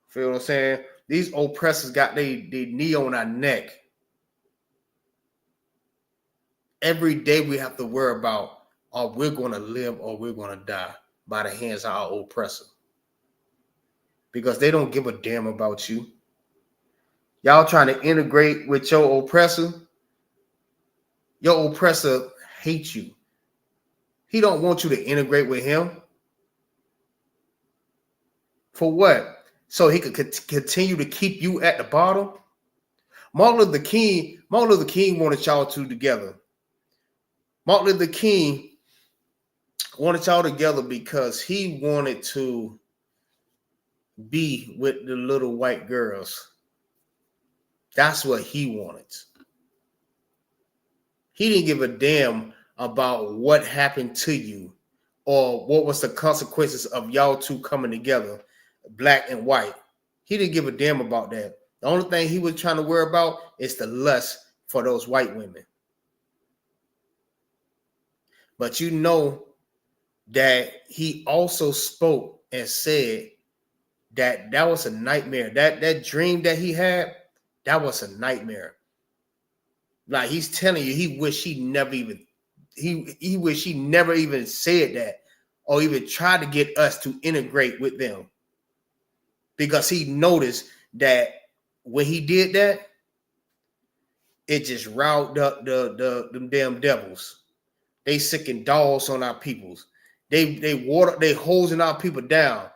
Feel what I'm saying? These oppressors got they knee on our neck. Every day we have to worry about, are we going to live or we're going to die by the hands of our oppressor. Because they don't give a damn about you. Y'all trying to integrate with your oppressor. Your oppressor hates you. He don't want you to integrate with him. For what? So he could continue to keep you at the bottom? Martin Luther King wanted y'all two together. Martin Luther King wanted y'all together because he wanted to be with the little white girls. That's what he wanted. He didn't give a damn about what happened to you or what was the consequences of y'all two coming together, black and white. He didn't give a damn about that. The only thing he was trying to worry about is the lust for those white women. But you know that he also spoke and said that was a nightmare. That dream that he had, that was a nightmare. Like he's telling you, he wish he never even said that or even tried to get us to integrate with them. Because he noticed that when he did that, it just riled up them damn devils. They sicking dogs on our peoples. They hosing our people down.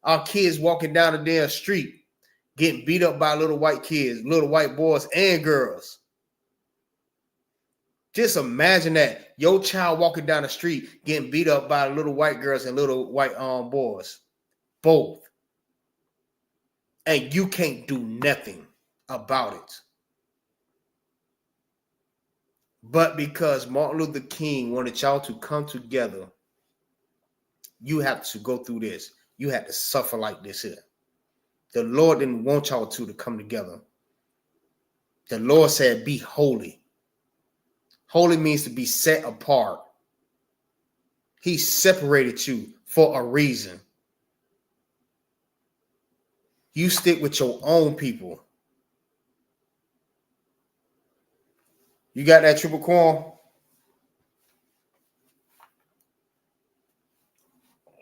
Our kids walking down the damn street, getting beat up by little white kids, little white boys and girls. Just imagine that your child walking down the street getting beat up by little white girls and little white boys, both, and you can't do nothing about it. But because Martin Luther King wanted y'all to come together, you have to go through this. You have to suffer like this here. The Lord didn't want y'all to come together. The Lord said, be holy. Holy means to be set apart. He separated you for a reason. You stick with your own people. You got that, Triple Corn?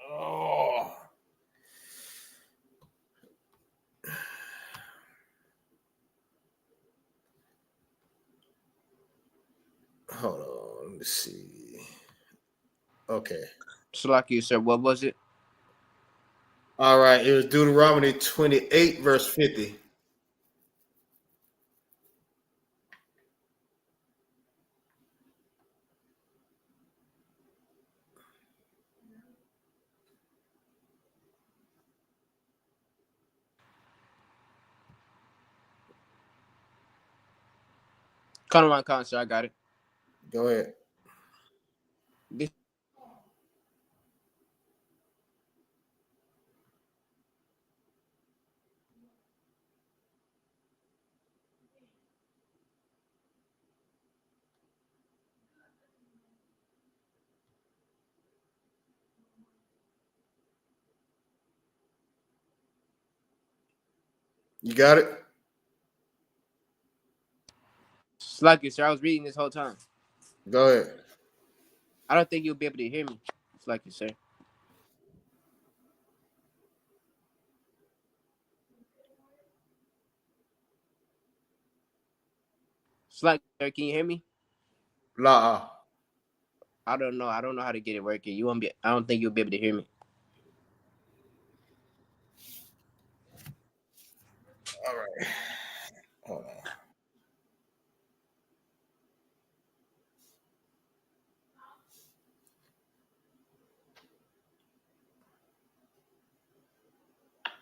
Oh. Hold on, let me see. Okay. So like you said, what was it? All right, it was Deuteronomy 28, verse 50. Kind of my concert. I got it. Go ahead. This You got it? it's like you, sir. I was reading this whole time. Go ahead. I don't think you'll be able to hear me. It's like you, sir. It's like, sir, can you hear me? La. I don't know. I don't know how to get it working. You won't be. I don't think you'll be able to hear me. All right. Hold on.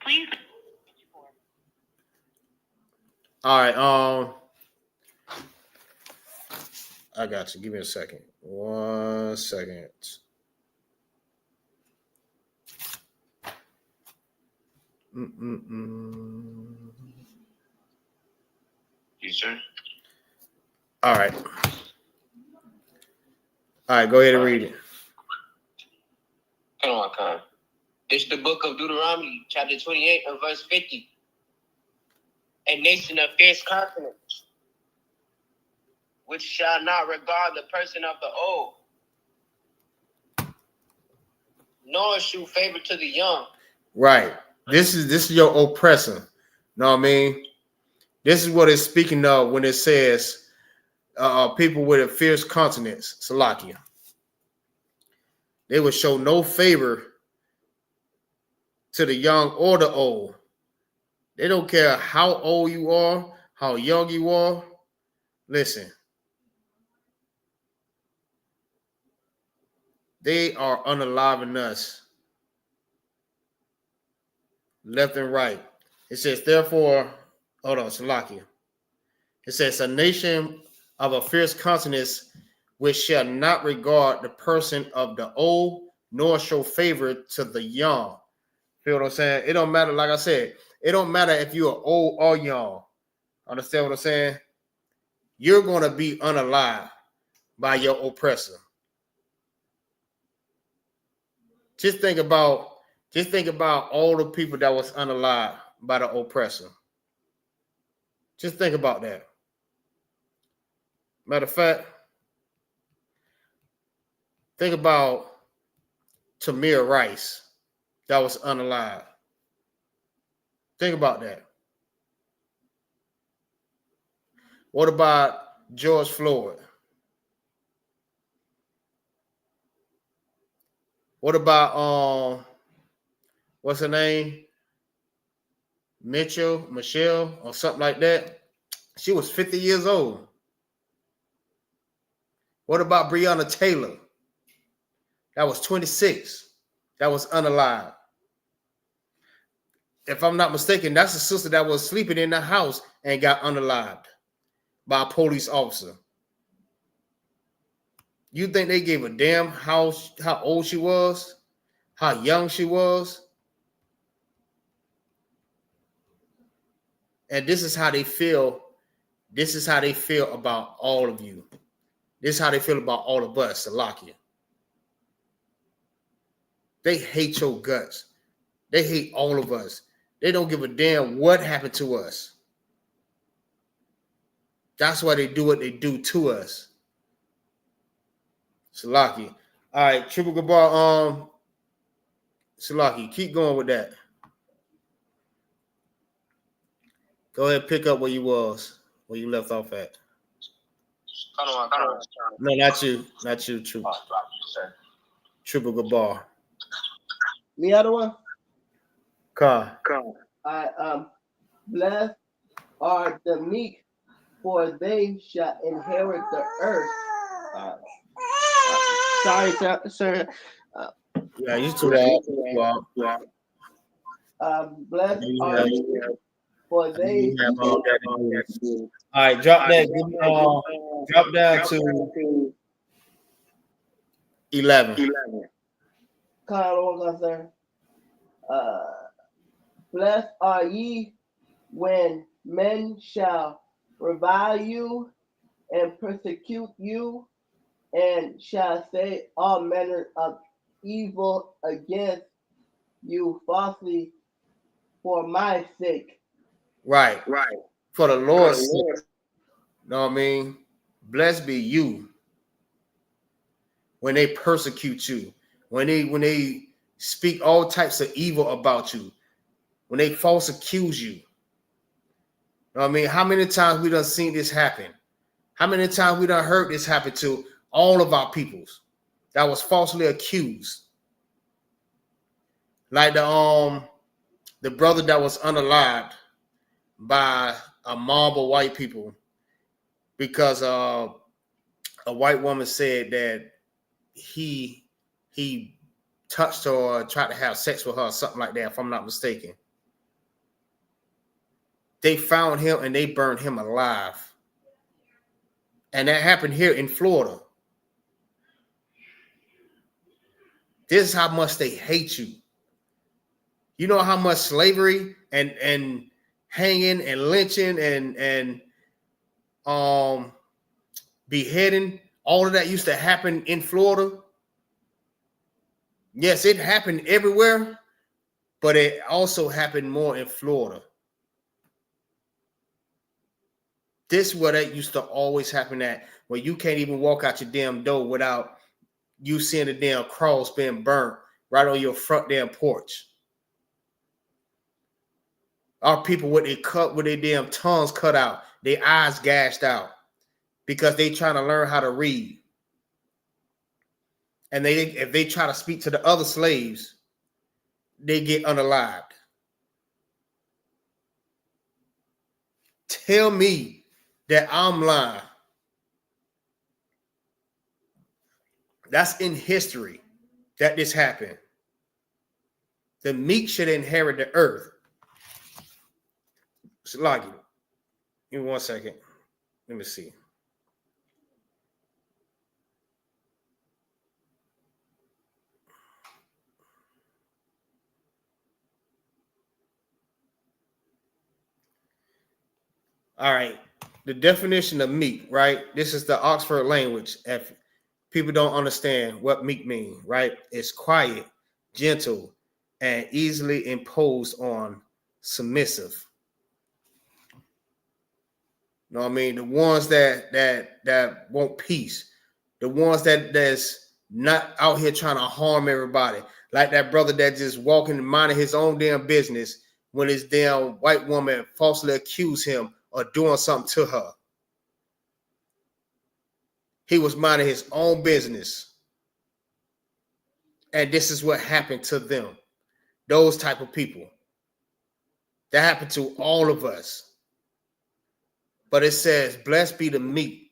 Please. All right. I got you. Give me a second. 1 second. Yes, sir. All right. All right. Go ahead and read it. Come on, Con. This is the book of Deuteronomy, chapter 28, and verse 50. A nation of fierce countenance, which shall not regard the person of the old, nor shew favor to the young. Right. This is your oppressor. Know what I mean? This is what it's speaking of when it says people with a fierce countenance, Salakia. They would show no favor to the young or the old. They don't care how old you are, how young you are. Listen, they are unaliving us left and right. It says, therefore, hold on, Salakia. It says, a nation of a fierce countenance which shall not regard the person of the old, nor show favor to the young. Feel what I'm saying? It don't matter, like I said, it don't matter if you're old or young. Understand what I'm saying? You're going to be unalive by your oppressor. Just think about all the people that was unalive by the oppressor. Just think about that. Matter of fact, think about Tamir Rice that was unalive. Think about that. What about George Floyd? What about what's her name? Michelle, or something like that? She was 50 years old. What about Breonna Taylor? That was 26. That was unalive. If I'm not mistaken, that's the sister that was sleeping in the house and got unalived by a police officer. You think they gave a damn how old she was? How young she was? And this is how they feel. This is how they feel about all of you. This is how they feel about all of us, Salakia. They hate your guts. They hate all of us. They don't give a damn what happened to us. That's why they do what they do to us. Salaki. All right, Triple Gabar, Salaki, keep going with that. Go ahead, pick up where you left off at. No, not you. Not you, Triple Gabar. Me other one? Come. Blessed are the meek, for they shall inherit the earth. Sorry, sir. Yeah, you too long. Blessed are the for they. All right, drop that. Drop down to 11. Come on, sir. Blessed are ye when men shall revile you and persecute you, and shall say all manner of evil against you falsely for my sake. Right. For the Lord's sake. You know what I mean? Blessed be you when they persecute you, when they speak all types of evil about you, when they false accuse you. You know what I mean? How many times we done seen this happen? How many times we done heard this happen to all of our peoples that was falsely accused? Like the brother that was unalived by a mob of white people because a white woman said that he touched her or tried to have sex with her or something like that, if I'm not mistaken. They found him and they burned him alive. And that happened here in Florida. This is how much they hate you. You know how much slavery and hanging and lynching and beheading, all of that used to happen in Florida. Yes, it happened everywhere, but it also happened more in Florida. This is where that used to always happen at, where you can't even walk out your damn door without you seeing the damn cross being burnt right on your front damn porch. Our people with their damn tongues cut out, their eyes gashed out, because they trying to learn how to read. And if they try to speak to the other slaves, they get unalived. Tell me that I'm lying. That's in history that this happened. The meek should inherit the earth. Sloggy. Give me 1 second. Let me see. All right. The definition of meek, right? This is the Oxford language. If people don't understand what meek means, right? It's quiet, gentle, and easily imposed on, submissive. You know what I mean? The ones that want peace, the ones that's not out here trying to harm everybody, like that brother that just walking and minding his own damn business when his damn white woman falsely accused him of doing something to her. He was minding his own business, and this is what happened to them. Those type of people. That happened to all of us. But it says, blessed be the meek,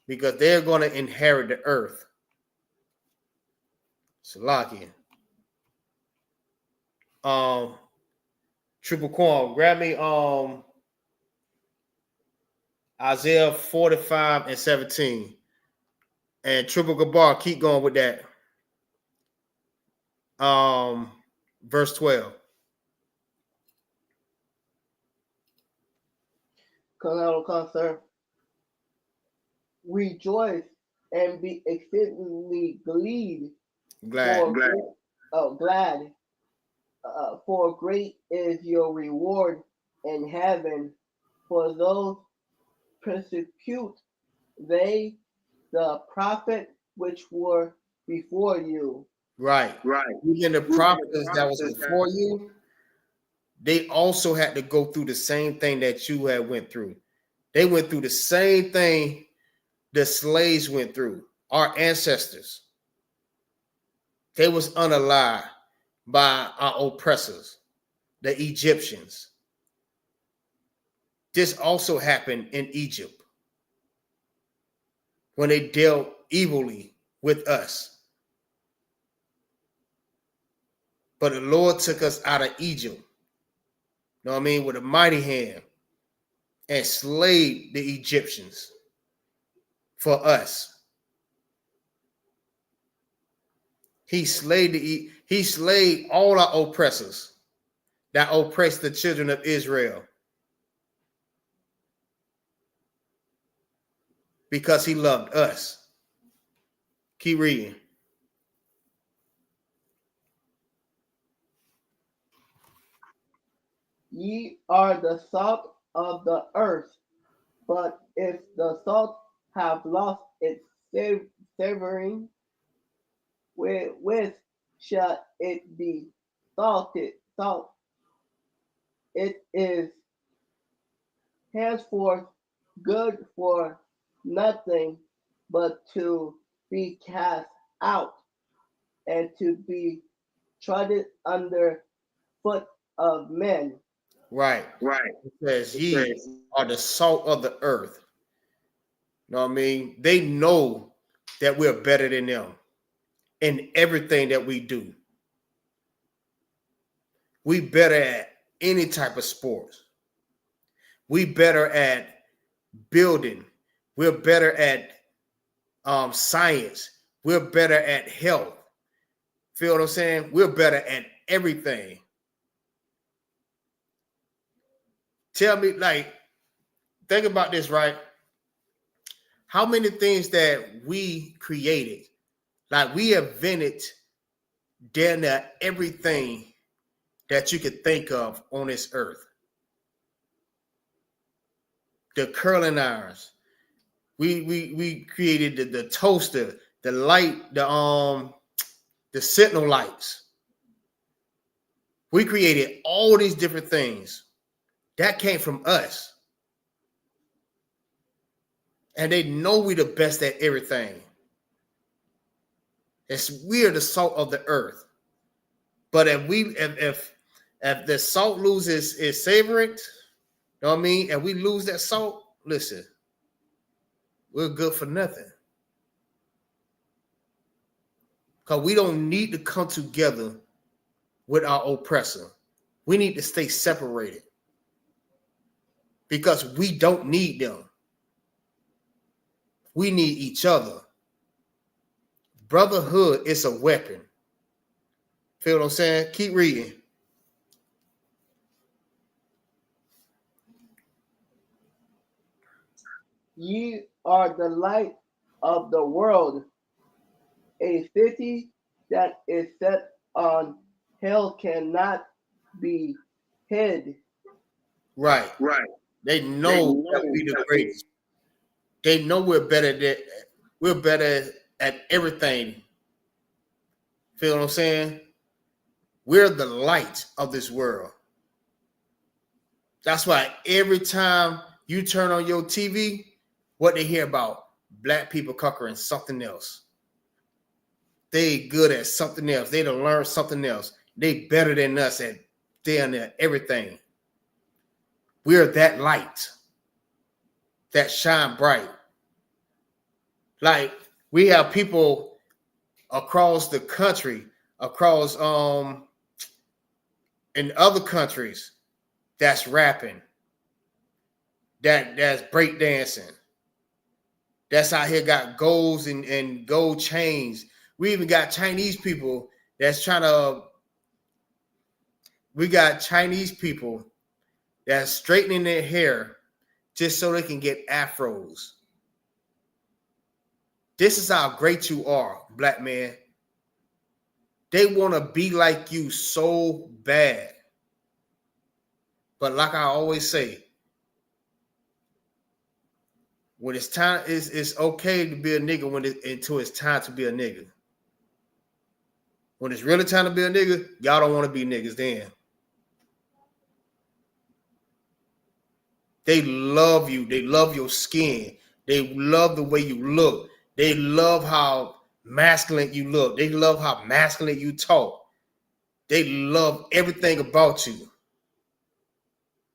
because they're going to inherit the earth. Salakia. Triple Corn, grab me Isaiah 45 and 17. And Triple Gabar, keep going with that. Verse 12. Come, sir. Rejoice and be exceedingly glad. For great is your reward in heaven. For those persecute they the prophet which were before you. Right. Even the prophets that was before you, they also had to go through the same thing that you had went through. They went through the same thing the slaves went through, our ancestors. They was unalived by our oppressors. the Egyptians. This also happened in Egypt when they dealt evilly with us. But the Lord took us out of Egypt, you know what I mean, with a mighty hand and slayed the Egyptians for us. He slayed all our oppressors that oppressed the children of Israel because he loved us. Keep reading. Ye are the salt of the earth, but if the salt have lost its savoring, wherewith shall it be salted? Salt. It is henceforth good for nothing but to be cast out and to be trodden under foot of men. Right. It says, ye are the salt of the earth. You know what I mean? They know that we're better than them in everything that we do. We better at any type of sports. We better at building. We're better at science. We're better at health. Feel what I'm saying? We're better at everything. Tell me, like, think about this, right? How many things that we created, like we invented damn near everything that you could think of on this earth. The curling irons. We created the toaster, the light, the signal lights. We created all these different things. That came from us. And they know we're the best at everything. We're the salt of the earth. But if the salt loses its savoring, you know what I mean? And we lose that salt, listen, we're good for nothing. Because we don't need to come together with our oppressor. We need to stay separated. Because we don't need them. We need each other. Brotherhood is a weapon. Feel what I'm saying? Keep reading. Ye are the light of the world. A city that is set on hill cannot be hid. Right. They know that we the greatest. They know we're better at everything. Feel what I'm saying? We're the light of this world. That's why every time you turn on your TV, what they hear about? Black people conquering something else. They good at something else. They done learn something else. They better than us at damn near everything. We're that light that shine bright. Like we have people across the country, across in other countries that's rapping, that's breakdancing, that's out here got golds and gold chains. We even got Chinese people that's we got Chinese people that's straightening their hair just so they can get afros. This is how great you are, black man. They want to be like you so bad. But like I always say, when it's time, it's okay to be a nigga until it's time to be a nigga. When it's really time to be a nigga, y'all don't want to be niggas then. They love you. They love your skin. They love the way you look. They love how masculine you look. They love how masculine you talk. They love everything about you.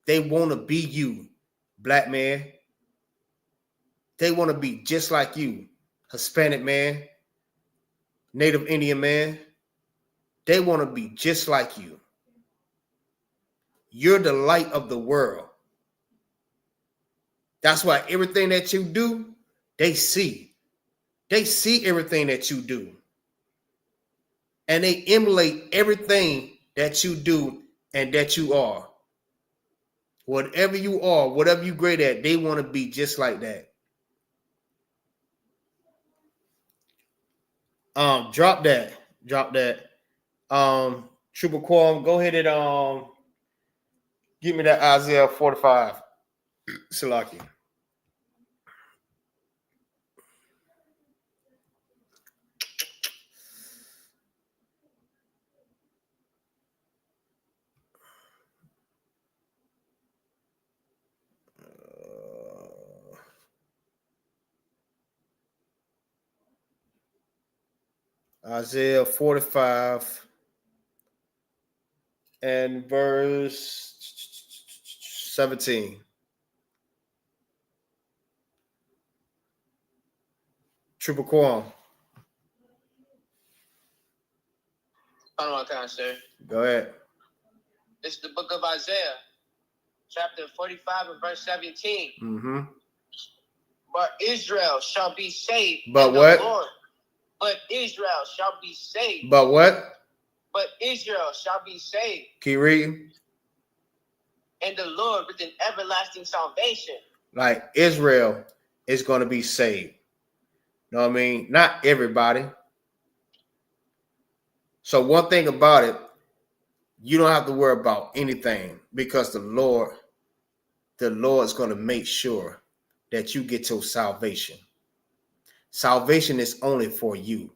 They want to be you, black man. They want to be just like you, Hispanic man, Native Indian man. They want to be just like you. You're the light of the world. That's why everything that you do, they see. They see everything that you do. And they emulate everything that you do and that you are. Whatever you are, whatever you're great at, they want to be just like that. Drop that. Triple Quorum, go ahead and give me that Isaiah 45. Salaki. Isaiah 45 and verse 17. Triple Quorum. Hold on, sir. Go ahead. This is the book of Isaiah, chapter 45 and verse 17. Mm-hmm. But Israel shall be saved. But what? Lord. But Israel shall be saved. But what? But Israel shall be saved. Keep reading. And the Lord with an everlasting salvation. Like Israel is going to be saved. You know what I mean? Not everybody. So one thing about it, you don't have to worry about anything because the Lord's going to make sure that you get your salvation. Salvation is only for you.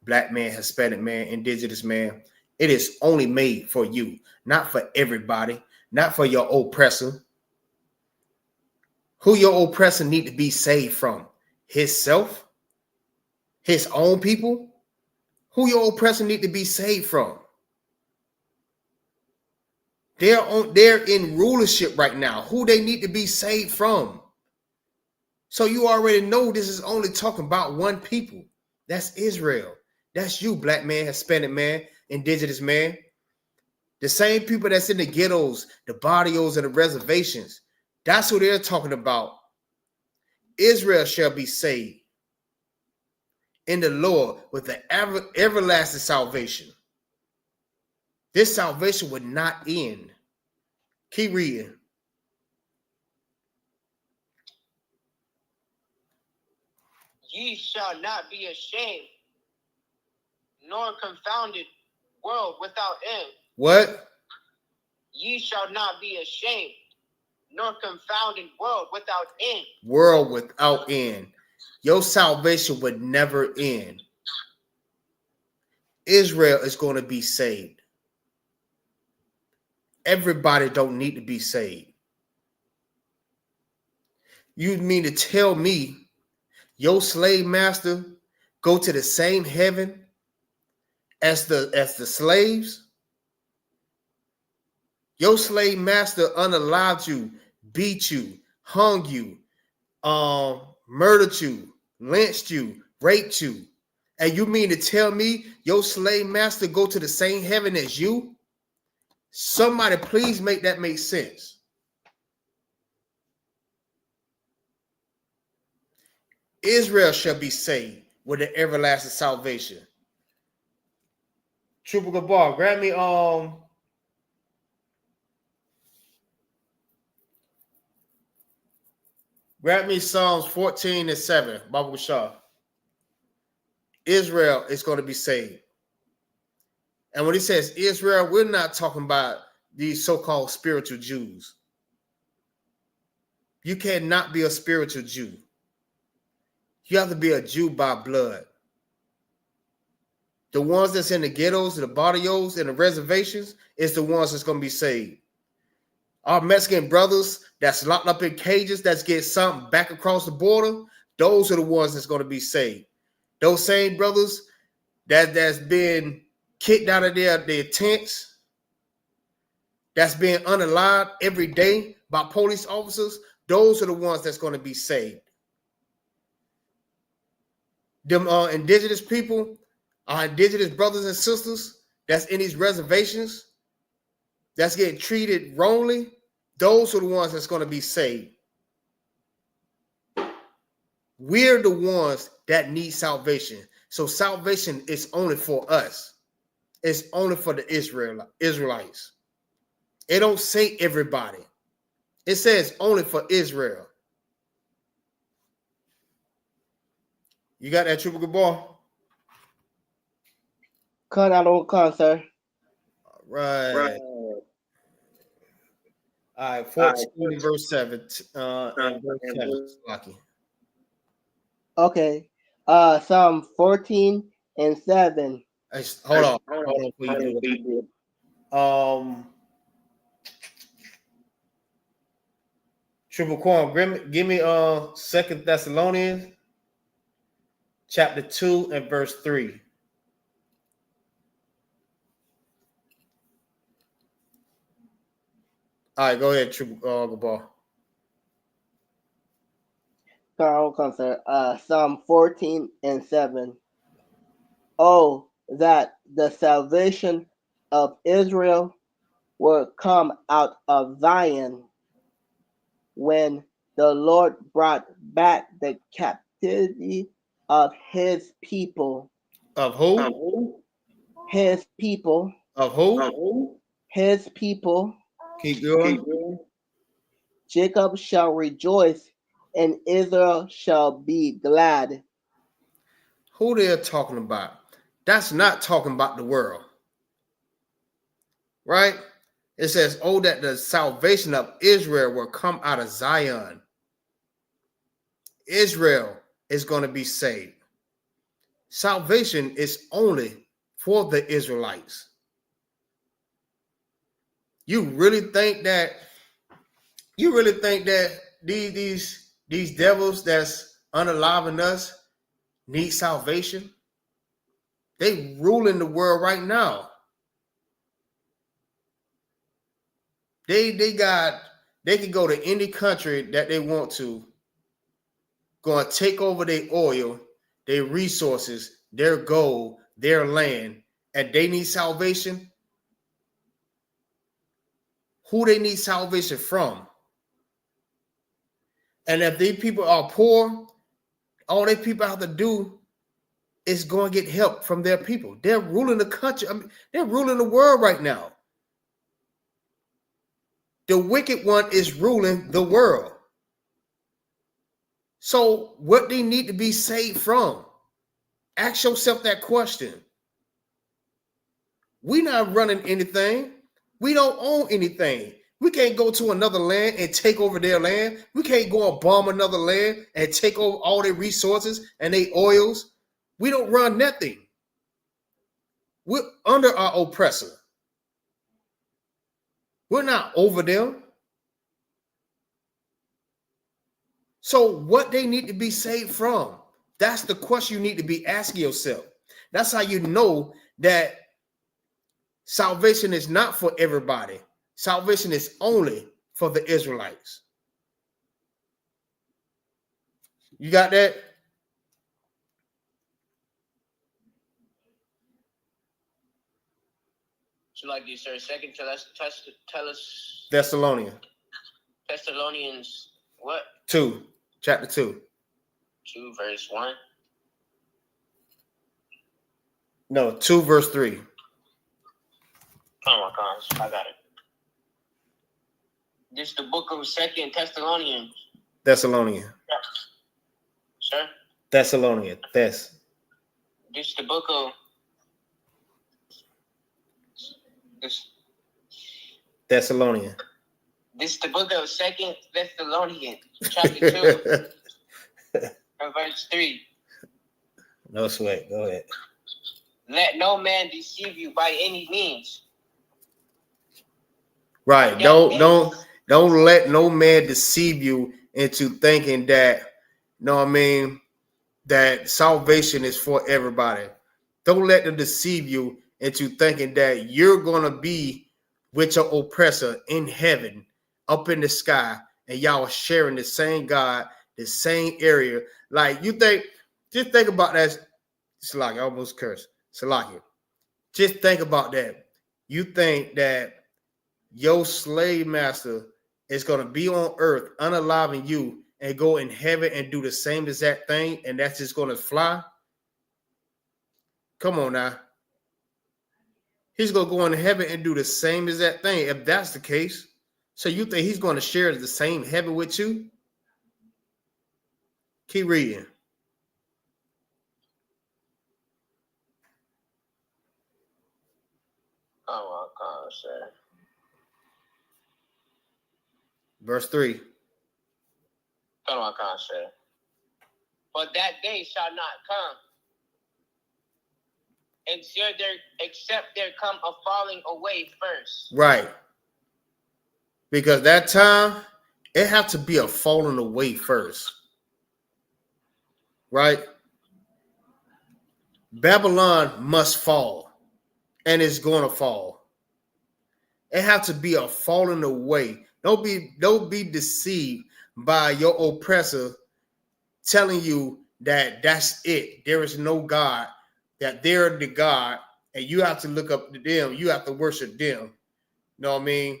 Black man, Hispanic man, indigenous man. It is only made for you, not for everybody, not for your oppressor. Who your oppressor need to be saved from? Himself? His own people? Who your oppressor need to be saved from? They're in rulership right now. Who they need to be saved from? So you already know this is only talking about one people. That's Israel. That's you, black man, Hispanic man, indigenous man. The same people that's in the ghettos, the barrios, and the reservations. That's who they're talking about. Israel shall be saved in the Lord with the everlasting salvation. This salvation would not end. Keep reading. Ye shall not be ashamed, nor confounded, world without end. What? Ye shall not be ashamed, nor confounded, world without end. World without end. Your salvation would never end. Israel is going to be saved. Everybody don't need to be saved. You mean to tell me your slave master go to the same heaven as the slaves? Your slave master unalived you, beat you, hung you, murdered you, lynched you, raped you. And you mean to tell me your slave master go to the same heaven as you? Somebody please make that make sense. Israel shall be saved with an everlasting salvation. Triple Gabar, grab me Psalms 14 and 7, Babu Shah. Israel is going to be saved. And when he says Israel, we're not talking about these so-called spiritual Jews. You cannot be a spiritual Jew. You have to be a Jew by blood. The ones that's in the ghettos, the barrios, and the reservations is the ones that's going to be saved. Our Mexican brothers that's locked up in cages, that's getting something back across the border, those are the ones that's going to be saved. Those same brothers that's been kicked out of their tents, that's being unalived every day by police officers, those are the ones that's going to be saved. Them indigenous people, our indigenous brothers and sisters that's in these reservations, that's getting treated wrongly, those are the ones that's going to be saved. We're the ones that need salvation. So salvation is only for us. It's only for the Israelites. It don't say everybody. It says only for Israel. You got that, Triple Good Ball? Cut out on concert. Right. All right, 14 verse 7. And verse 7. Lucky. Okay. Psalm 14 and 7. Hold on. Please. Triple Corn, give me 2 Thessalonians chapter 2 and verse 3. All right, go ahead, Triple Good Ball. Psalm 14 and 7. Oh, that the salvation of Israel will come out of Zion when the Lord brought back the captivity of his people. Of who? His people. Of who? His people. Keep going. Jacob shall rejoice and Israel shall be glad. Who they're talking about? That's not talking about the world. Right? It says, oh, that the salvation of Israel will come out of Zion. Israel is going to be saved. Salvation is only for the Israelites. You really think that these devils that's unaliving us need salvation? They ruling the world right now. They can go to any country that they want to, go and take over their oil, their resources, their gold, their land, and they need salvation. Who they need salvation from? And if these people are poor, all they people have to do is go and get help from their people. They're ruling the country. I mean, they're ruling the world right now. The wicked one is ruling the world. So what they need to be saved from? Ask yourself that question. We're not running anything. We don't own anything. We can't go to another land and take over their land. We can't go and bomb another land and take over all their resources and their oils. We don't run nothing. We're under our oppressor. We're not over them. So what they need to be saved from? That's the question you need to be asking yourself. That's how you know that salvation is not for everybody. Salvation is only for the Israelites. You got that? So like this, sir. Second, tell us Thessalonians what? 2, chapter 2. 2 verse 1. No, 2 verse 3. Oh my gosh, I got it. This is the book of 2 Thessalonians. Thessalonian. Sir? Thessalonian. This is the book of Thessalonian. This is the book of 2 Thessalonians, chapter 2, and verse 3. No sweat. Go ahead. Let no man deceive you by any means. Right. Don't let no man deceive you into thinking that, that salvation is for everybody. Don't let them deceive you into thinking that you're going to be with your oppressor in heaven up in the sky, and y'all are sharing the same God, the same area. Like, you think, just think about that. Salaki, I almost cursed. Salaki. Just think about that. You think that your slave master is going to be on earth, unaliving you, and go in heaven and do the same exact thing, and that's just going to fly? Come on now. He's going to go into heaven and do the same exact thing, if that's the case. So you think he's going to share the same heaven with you? Keep reading. Oh, my gosh, sir. Verse 3. Oh, my gosh, sir. But that day shall not come, except there come a falling away first. Right. Because that time, it have to be a falling away first. Right? Babylon must fall, and it's going to fall. It have to be a falling away. Don't be deceived by your oppressor telling you that that's it. There is no God, that they're the God, and you have to look up to them. You have to worship them. You know what I mean?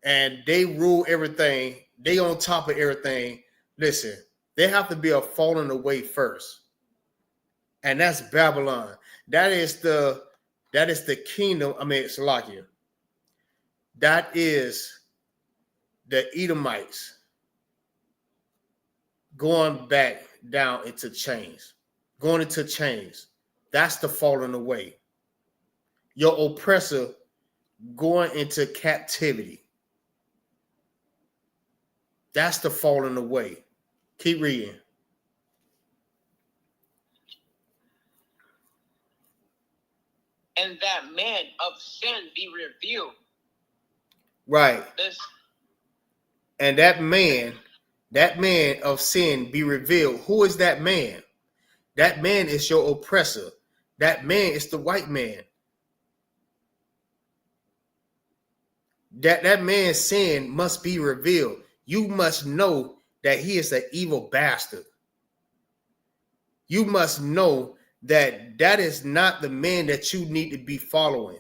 And they rule everything. They on top of everything. Listen, they have to be a falling away first. And that's Babylon. That is the kingdom. I mean, Salakia. That is the Edomites going back down into chains. Going into chains. That's the falling away. Your oppressor going into captivity. That's the falling away. Keep reading. And that man of sin be revealed. Right. And that man of sin be revealed. Who is that man? That man is your oppressor. That man is the white man. That man's sin must be revealed. You must know that he is an evil bastard. You must know that that is not the man that you need to be following.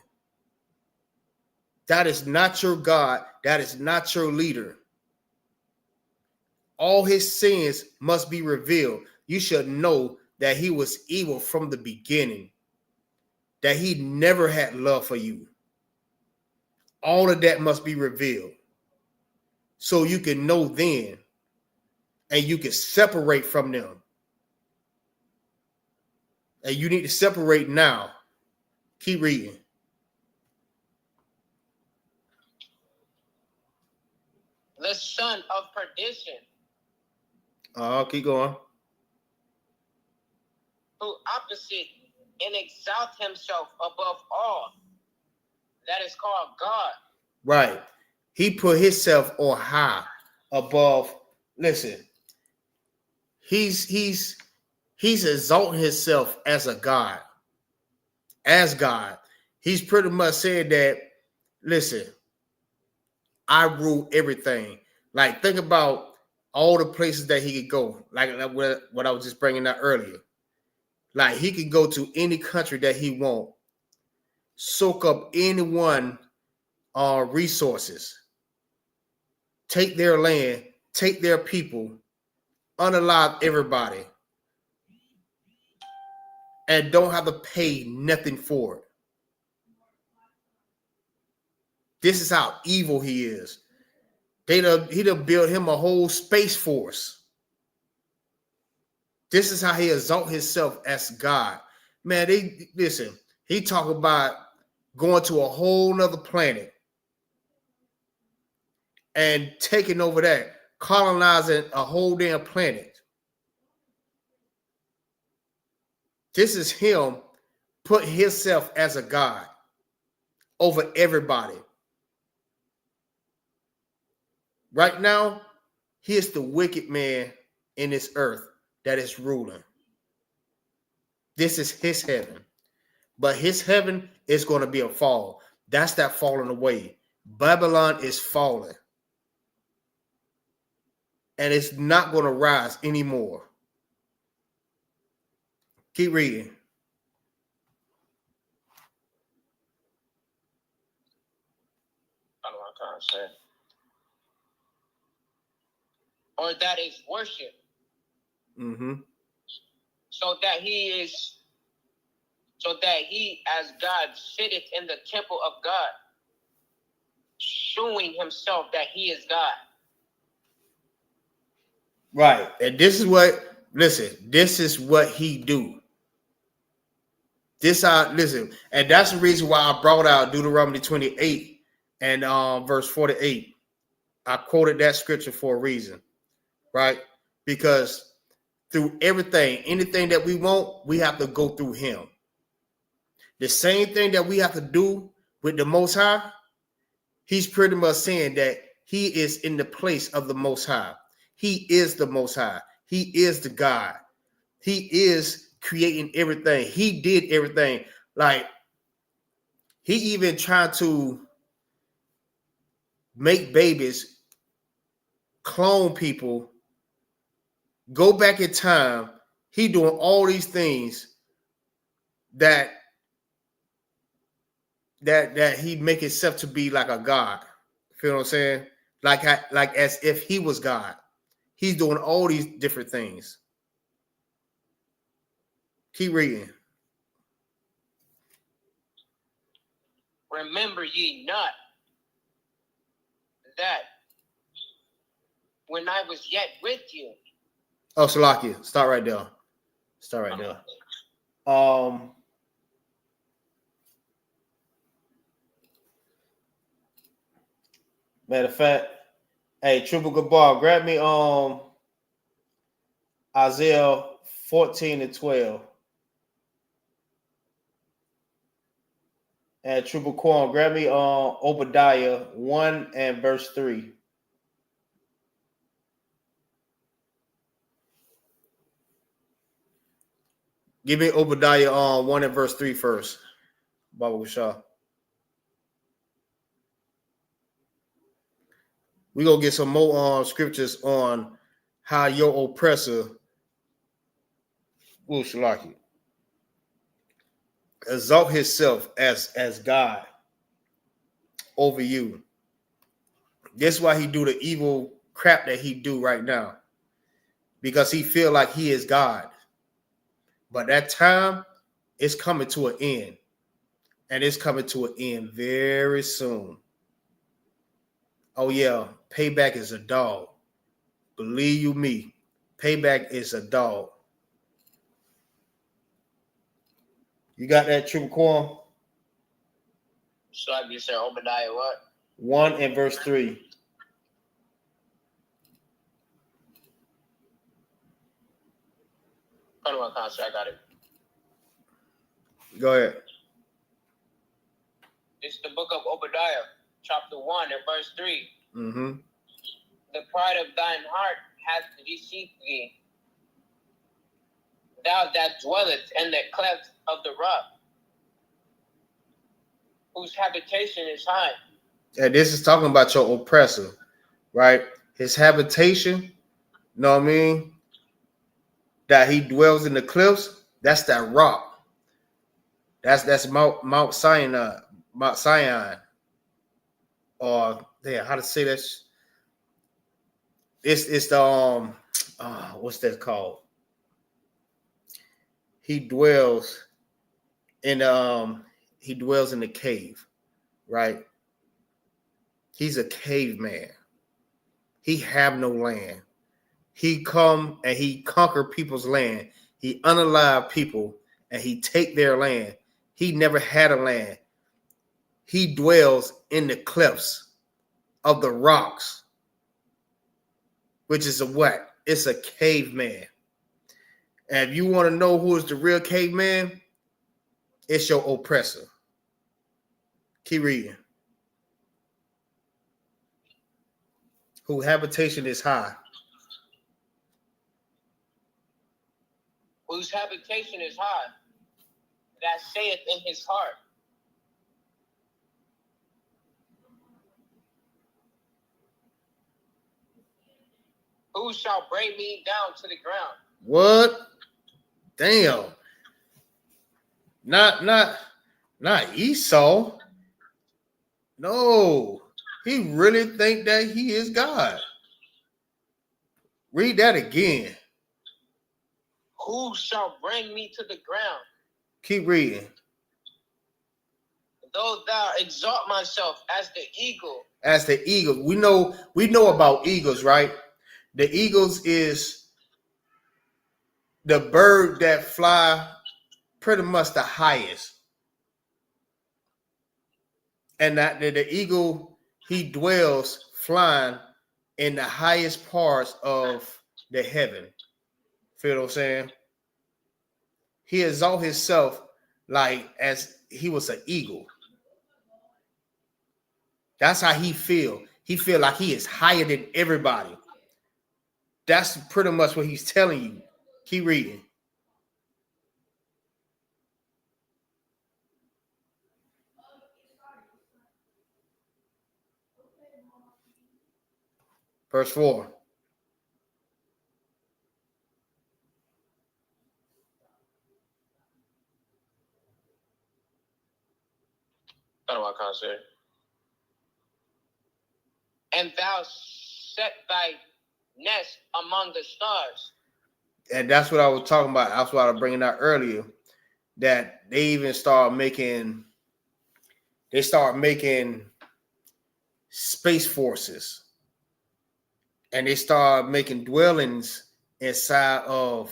That is not your God. That is not your leader. All his sins must be revealed. You should know that he was evil from the beginning, that he never had love for you. All of that must be revealed so you can know then, and you can separate from them. And you need to separate now. Keep reading. The son of perdition. Keep going. Who opposite and exalt himself above all that is called God. Right. He put himself on high above. Listen, he's exalting himself as a God. As God. He's pretty much said that, listen, I rule everything. Like, think about all the places that he could go. Like what I was just bringing up earlier. Like, he could go to any country that he want, soak up anyone resources, take their land, take their people, unalive everybody, and don't have to pay nothing for it. This is how evil he is. He done built him a whole space force. This is how he exalts himself as God. Man, listen, he talk about going to a whole nother planet and taking over that, colonizing a whole damn planet. This is him put himself as a God over everybody. Right now, he is the wicked man in this earth that is ruling. This is his heaven. But his heaven is going to be a fall. That's that falling away. Babylon is falling. and it's not going to rise anymore. Keep reading. I don't know what I'm trying to say. Or that is worship. Mm-hmm. So that he, as God, sitteth in the temple of God, showing himself that he is God. Right. And this is what he do. Listen, and that's the reason why I brought out Deuteronomy 28 and verse 48. I quoted that scripture for a reason, right? Because through anything that we want, we have to go through him. The same thing that we have to do with the Most High, he's pretty much saying that he is in the place of the Most High. He is the Most High. He is the God. He is creating everything. He did everything. Like, he even tried to make babies, clone people, go back in time. He doing all these things that he make himself to be like a God. Feel what I'm saying? Like as if he was God. He's doing all these different things. Keep reading. Remember ye not that when I was yet with you. Oh, Salakia, start right there. Matter of fact, hey, Triple Gabar, grab me Isaiah 14:12. And Triple Corn, grab me Obadiah 1 and verse 3. Give me Obadiah 1 and verse 3 first. Baba Shah. We're gonna get some more scriptures on how your oppressor will Shalaki exalt himself as God over you. That's why he do the evil crap that he do right now. Because he feel like he is God. But that time is coming to an end. And it's coming to an end very soon. Oh yeah, payback is a dog. Believe you me, payback is a dog. You got that, Triple Corn? So you said Obadiah what? 1 and verse 3. I got it. Go ahead. It's the book of Obadiah, chapter 1 and verse 3. Mm-hmm. The pride of thine heart hath deceived thee. Thou that dwellest in the cleft of the rock, whose habitation is high. And this is talking about your oppressor, right? His habitation, you know what I mean? That he dwells in the cliffs, that's that rock. That's Mount Sinai. Mount Sinai. Or how to say that? It's the what's that called? He dwells in the cave, right? He's a caveman. He have no land. He come and he conquer people's land. He unalive people and he take their land. He never had a land. He dwells in the cliffs of the rocks, which is a what? It's a caveman. And if you want to know who is the real caveman, it's your oppressor. Keep reading. Whose habitation is high. Whose habitation is high, that saith in his heart. Who shall bring me down to the ground? What? Damn. Not Esau. No. He really think that he is God. Read that again. Who shall bring me to the ground? Keep reading. Though thou exalt myself as the eagle. As the eagle. We know about eagles, right? The eagles is the bird that fly pretty much the highest. And that the eagle, he dwells flying in the highest parts of the heaven. Feel what I'm saying? He exalts himself like as he was an eagle. That's how he feel. He feel like he is higher than everybody. That's pretty much what he's telling you. Keep reading. Verse 4. I don't know what I can't say. And thou set thy nest among the stars. And that's what I was talking about. That's what I was bringing out earlier. That they even start making space forces. And they start making dwellings inside of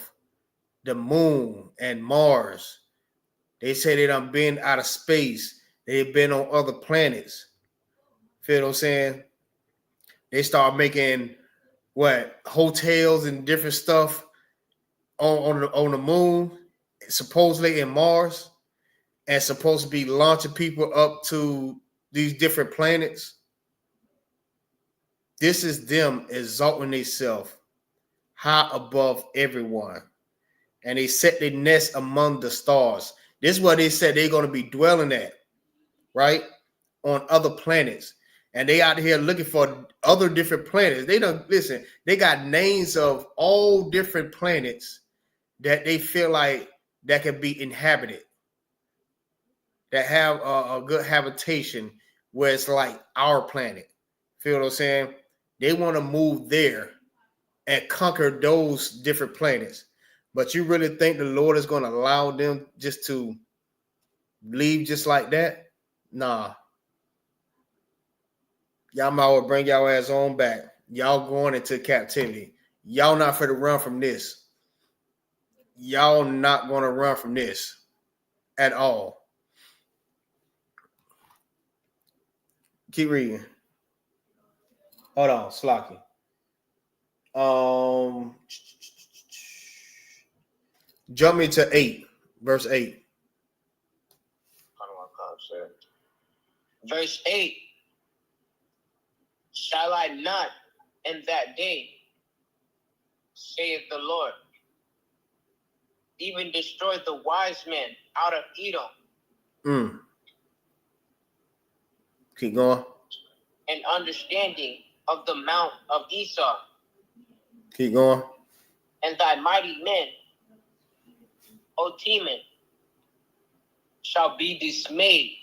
the moon and Mars. They say they done been out of space. They've been on other planets. Feel what I'm saying? They start making hotels and different stuff on the moon, supposedly in Mars, and supposed to be launching people up to these different planets. This is them exalting themselves high above everyone. And they set their nest among the stars. This is what they said they're going to be dwelling at, right? On other planets. And they out here looking for other different planets. They don't listen. They got names of all different planets that they feel like that can be inhabited, that have a good habitation where it's like our planet. Feel what I'm saying? They want to move there and conquer those different planets. But you really think the Lord is going to allow them just to leave just like that? Nah. Y'all might well bring y'all ass on back. Y'all going into captivity. Y'all not for to run from this. Y'all not going to run from this at all. Keep reading. Hold on, Slocky. Jump me to 8, verse 8. Verse 8. Shall I not in that day, saith the Lord, even destroy the wise men out of Edom? Keep going. And understanding of the mount of Esau. Keep going. And thy mighty men, O Teman, shall be dismayed,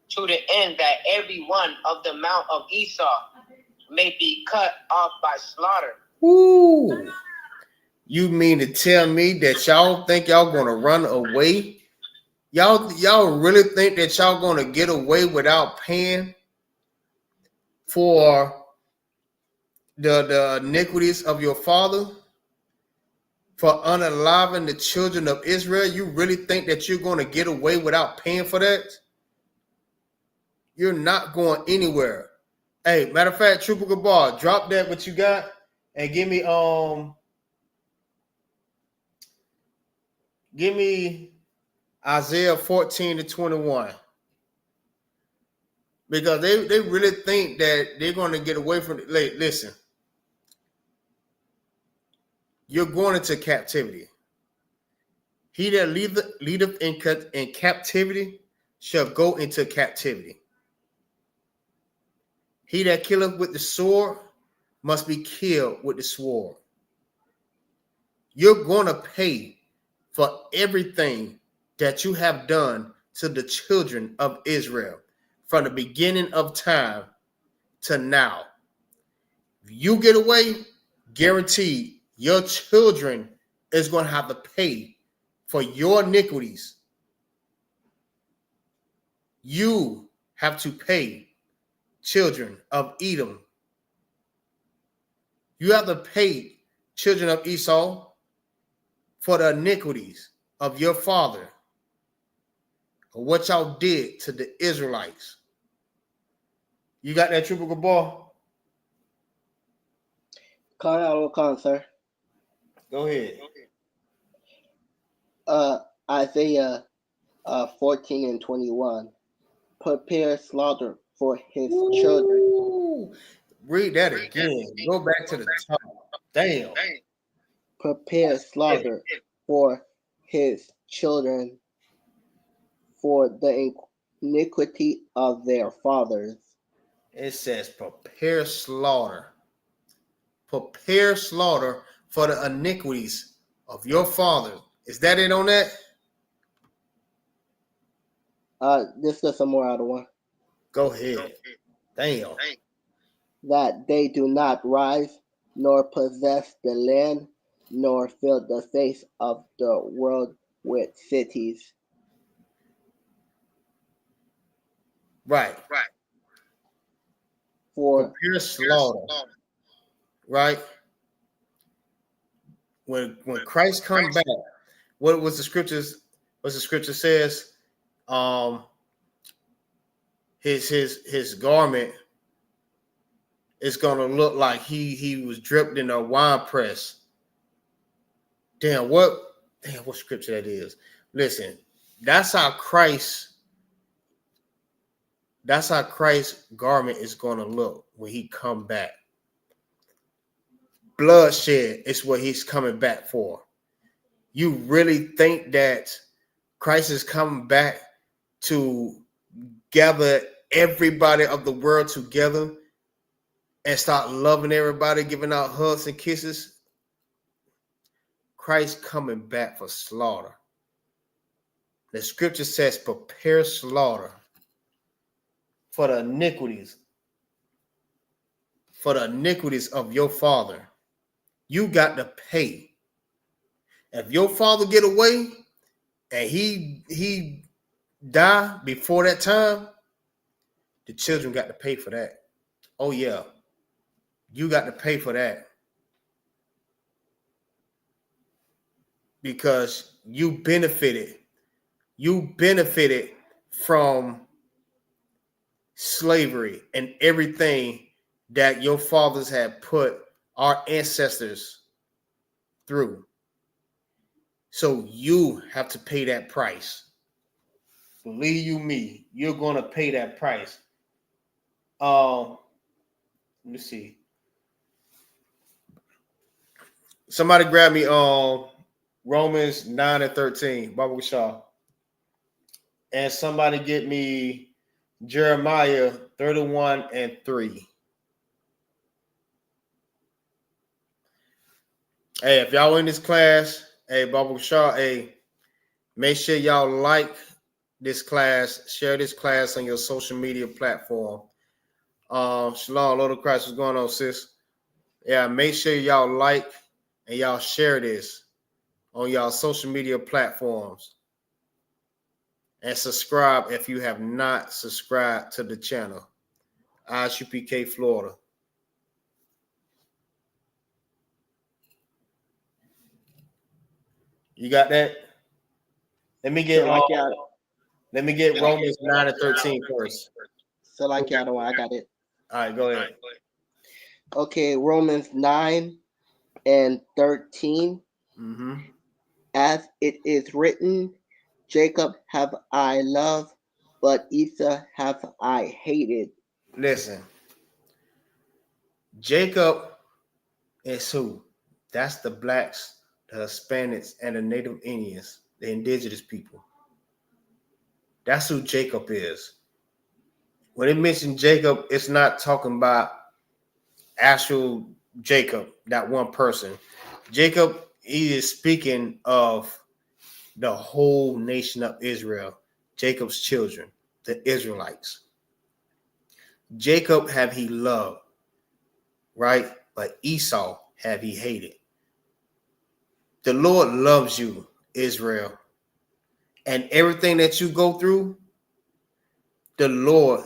to the end that every one of the mount of Esau may be cut off by slaughter. Ooh. You mean to tell me that y'all think y'all gonna run away? Y'all really think that y'all gonna get away without paying for the iniquities of your father? For unaliving the children of Israel? You really think that you're gonna get away without paying for that? You're not going anywhere. Hey, matter of fact, Trooper Gabar, drop that what you got and give me Isaiah 14-21. Because they really think that they're going to get away from it. Listen, you're going into captivity. He that leadeth in captivity shall go into captivity. He that killeth with the sword must be killed with the sword. You're going to pay for everything that you have done to the children of Israel from the beginning of time to now. If you get away, guaranteed your children is going to have to pay for your iniquities. You have to pay, children of Edom. You have to pay, children of Esau, for the iniquities of your father, or what y'all did to the Israelites. You got that, Trooper Gabor? Sir. Go ahead. Isaiah 14 and 21. Prepare slaughter for his children. Read that again. Go back to the top. Damn. Prepare slaughter for his children, for the iniquity of their fathers. It says prepare slaughter. Prepare slaughter for the iniquities of your fathers. Is that it on that? This is some more out of one. Go ahead. Damn. That they do not rise, nor possess the land, nor fill the face of the world with cities. Right. For prepare slaughter. Right. When Christ comes back, what was the scriptures? What the scripture says? His garment is gonna look like he was dripped in a wine press. What scripture that is? Listen, that's how Christ's garment is gonna look when he come back. Bloodshed is what he's coming back for. You really think that Christ is coming back to gather everybody of the world together and start loving everybody, giving out hugs and kisses? Christ coming back for slaughter. The scripture says, prepare slaughter for the iniquities of your father. You got to pay. If your father get away and he die before that time, the children got to pay for that. Oh yeah, you got to pay for that. Because you benefited from slavery and everything that your fathers had put our ancestors through. So you have to pay that price. Believe you me, you're going to pay that price. Let me see. Somebody grab me Romans 9 and 13, Baba Shaw. And somebody get me Jeremiah 31 and 3. Hey, if y'all in this class, hey, Baba Shaw, hey, make sure y'all like this class, share this class on your social media platform. Shalom, Lord of Christ, what's going on, sis? Yeah, make sure y'all like and y'all share this on y'all social media platforms. And subscribe if you have not subscribed to the channel. Isupk Florida. You got that? Let me get Romans 9 and 13 first. So like y'all know, I got it. All right, go ahead. Okay, Romans 9 and 13. Mm-hmm. As it is written, Jacob have I loved, but Esau have I hated. Listen, Jacob is who? That's the blacks, the Hispanics, and the Native Indians, the indigenous people. That's who Jacob is. When it mentions Jacob, it's not talking about actual Jacob, that one person. Jacob, he is speaking of the whole nation of Israel, Jacob's children, the Israelites. Jacob have he loved, right? But Esau have he hated. The Lord loves you, Israel. And everything that you go through, the Lord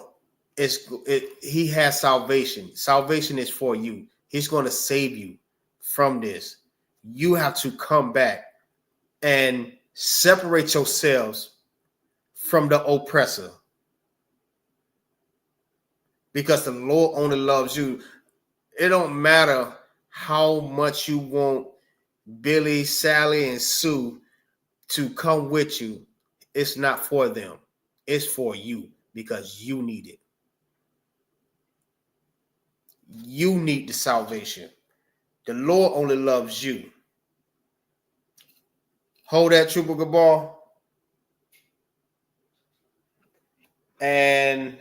he has salvation. Salvation is for you. He's going to save you from this. You have to come back and separate yourselves from the oppressor. Because the Lord only loves you. It don't matter how much you want Billy, Sally, and Sue to come with you. It's not for them. It's for you because you need it. You need the salvation. The Lord only loves you. Hold that, Trooper Gabal. And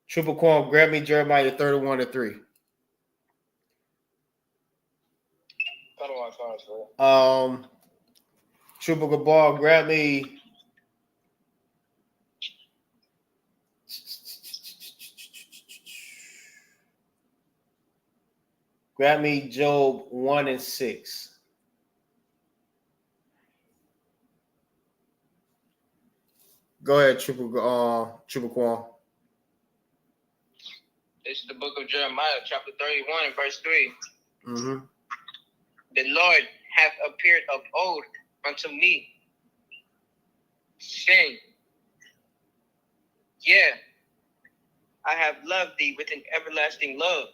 Trooper Quan, grab me Jeremiah 31:3. Trooper Gabal, grab me Job 1:6. Go ahead, Trooper Quan. It's the book of Jeremiah, chapter 31, and verse 3. Mm-hmm. The Lord hath appeared of old unto me, saying, yeah, I have loved thee with an everlasting love.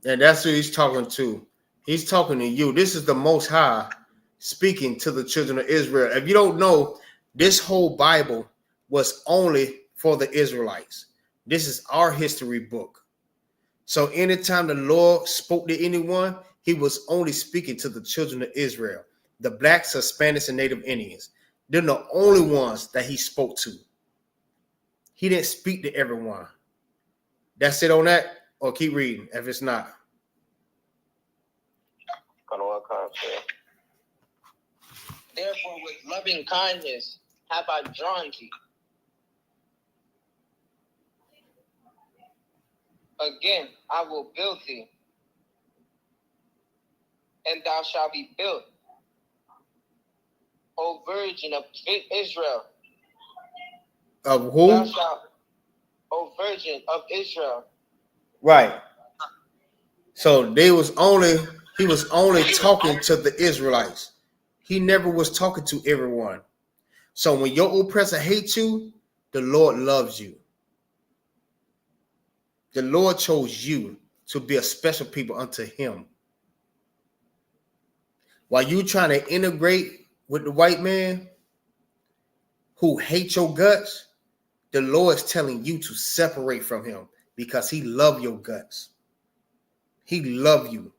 And that's who he's talking to. He's talking to you. This is the Most High speaking to the children of Israel. If you don't know, this whole Bible was only for the Israelites. This is our history book. So anytime the Lord spoke to anyone, he was only speaking to the children of Israel, the blacks, Hispanics, and Native Indians. They're the only ones that he spoke to. He didn't speak to everyone. That's it on that? Or keep reading if it's not. Therefore, with loving kindness have I drawn thee. Again, I will build thee, and thou shalt be built, O virgin of Israel. Of who? Thou shalt, O virgin of Israel. Right. So he was only talking to the Israelites. He never was talking to everyone. So when your oppressor hates you, the Lord loves you. The Lord chose you to be a special people unto him. While you trying to integrate with the white man who hates your guts, the Lord is telling you to separate from him because he loves your guts. He loves you.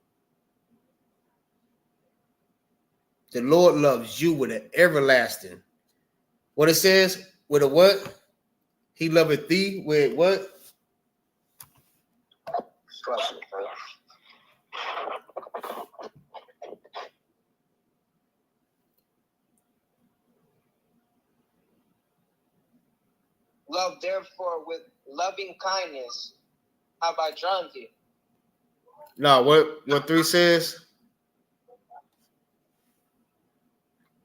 The Lord loves you with an everlasting. What it says, with a what? He loveth thee with what? Love, therefore, with loving kindness have I drawn thee. No, what 3 says?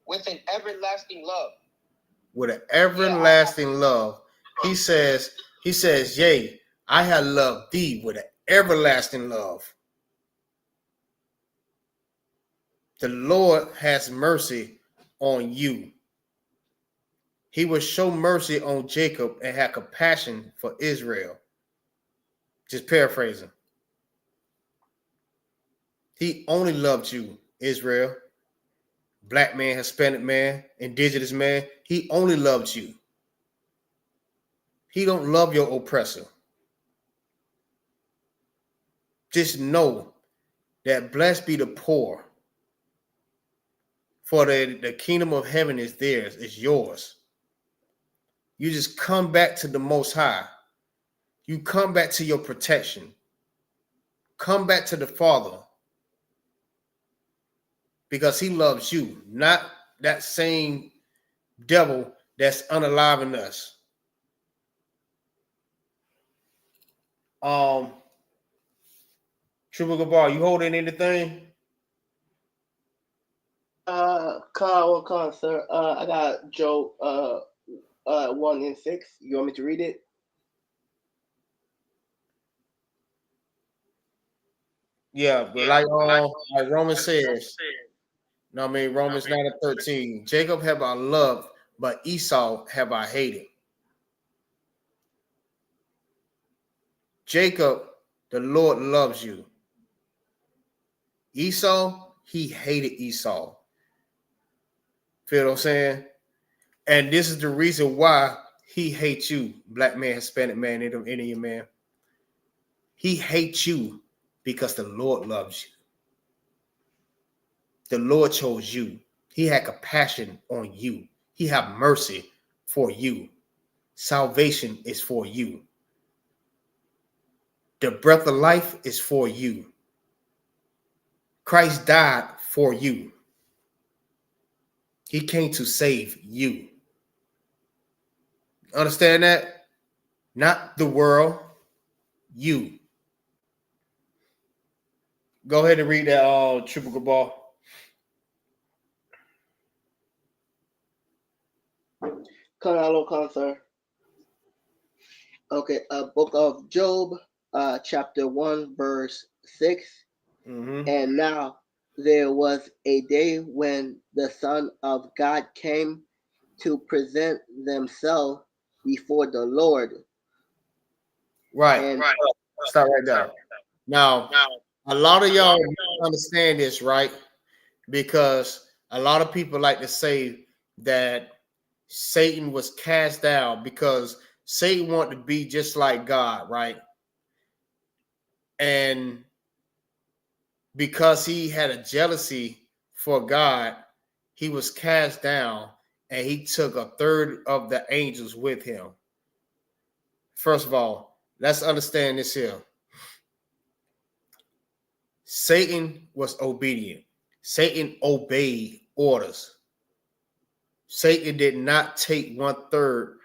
With an everlasting love. With an everlasting love. He says, yea, I have loved thee with an everlasting love. The Lord has mercy on you. He will show mercy on Jacob and have compassion for Israel. Just paraphrasing. He only loved you, Israel. Black man, Hispanic man, indigenous man. He only loves you. He don't love your oppressor. Just know that blessed be the poor, for the kingdom of heaven is theirs, it's yours. You just come back to the Most High. you come back to your protection. Come back to the Father. Because he loves you, not that same devil that's unaliving us. Triple Gabar, you holding anything? Con, sir. I got Job 1 and 6. You want me to read it? Yeah, but like Romans says, no, I mean Romans 9 and 13. Jacob have I loved, but Esau have I hated. Jacob, the Lord loves you. Esau, he hated Esau. Feel what I'm saying? And this is the reason why he hates you, black man, Hispanic man, Indian man. He hates you because the Lord loves you. The Lord chose you. He had compassion on you. He had mercy for you. Salvation is for you. The breath of life is for you. Christ died for you. He came to save you. Understand that? Not the world, you. Go ahead and read that triple Gabar. Con, sir. Okay, book of Job, chapter 1, verse 6. Mm-hmm. And now there was a day when the Son of God came to present themselves before the Lord. Right. Stop right there. Now, a lot of y'all understand this, right? Because a lot of people like to say that Satan was cast down because Satan wanted to be just like God, right? And because he had a jealousy for God, he was cast down and he took a third of the angels with him. First of all, let's understand this here. Satan was obedient. Satan obeyed orders. Satan did not take 1/3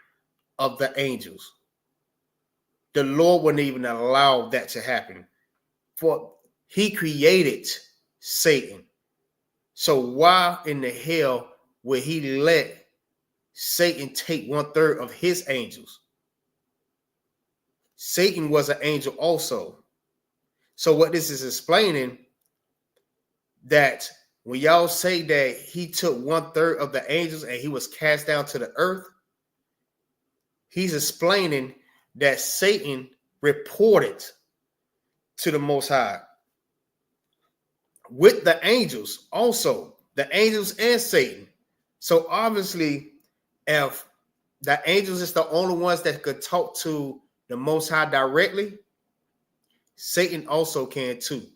of the angels. The Lord wouldn't even allow that to happen. For he created Satan. So why in the hell would he let Satan take 1/3 of his angels? Satan was an angel also. So what this is explaining, that when y'all say that he took 1/3 of the angels and he was cast down to the earth, he's explaining that Satan reported to the Most High with the angels also, the angels and Satan. So obviously, if the angels is the only ones that could talk to the Most High directly, Satan also can too.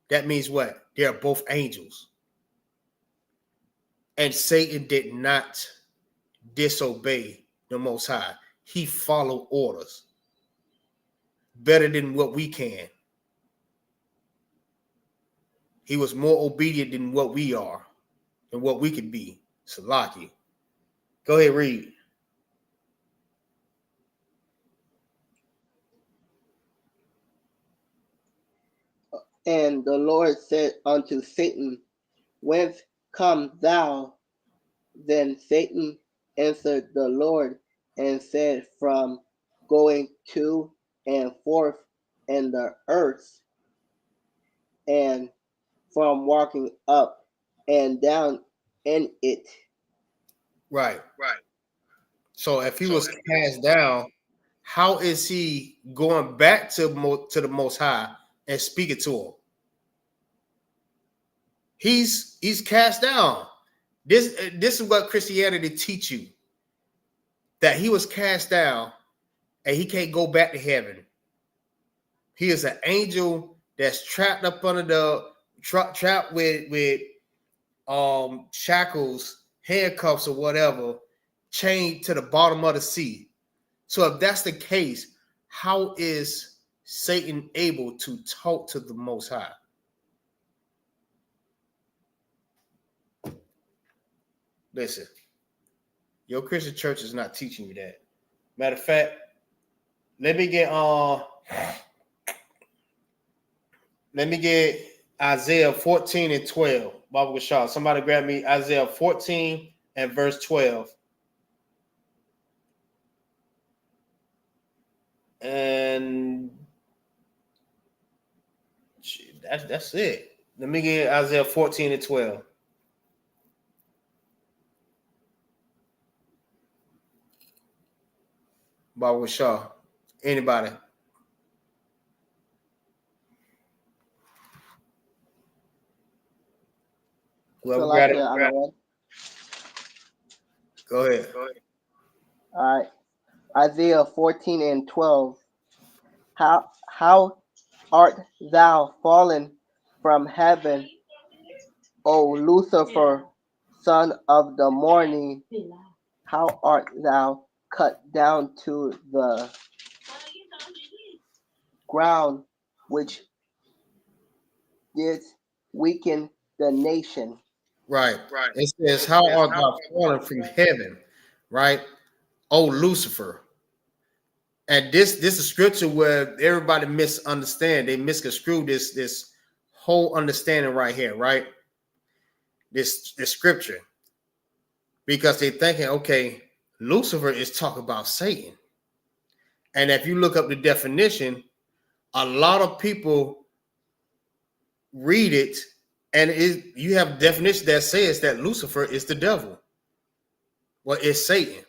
That means what? They're both angels. And Satan did not disobey the Most High. He followed orders better than what we can. He was more obedient than what we are and what we could be. Salaki. Go ahead, read. And the Lord said unto Satan, Whence come thou? Then Satan answered the Lord and said, From going to and forth in the earth, and from walking up and down in it. Right. So if he was cast down, how is he going back to the Most High and speaking to him? He's cast down. This is what Christianity teach you, that he was cast down and he can't go back to heaven. He is an angel that's trapped up under the trapped with shackles, handcuffs, or whatever, chained to the bottom of the sea. So if that's the case, how is Satan able to talk to the Most High? Listen, your Christian church is not teaching you that. Matter of fact, let me get Isaiah 14 and 12. Baba Gashar, somebody grab me Isaiah 14 and verse 12. And that's it. Let me get Isaiah 14 and 12. Baba Gashar. Anybody? Whoever grab it. Go ahead. All right. Isaiah 14 and 12. How art thou fallen from heaven, O Lucifer, son of the morning? How art thou cut down to the ground, which didst weaken the nation? Right. It says, how art thou fallen from heaven? Right. Oh, Lucifer. And this is scripture where everybody misunderstand. They misconstrue this whole understanding right here, right? This scripture. Because they're thinking, okay, Lucifer is talking about Satan. And if you look up the definition, a lot of people read it, and you have a definition that says that Lucifer is the devil. Well, it's Satan.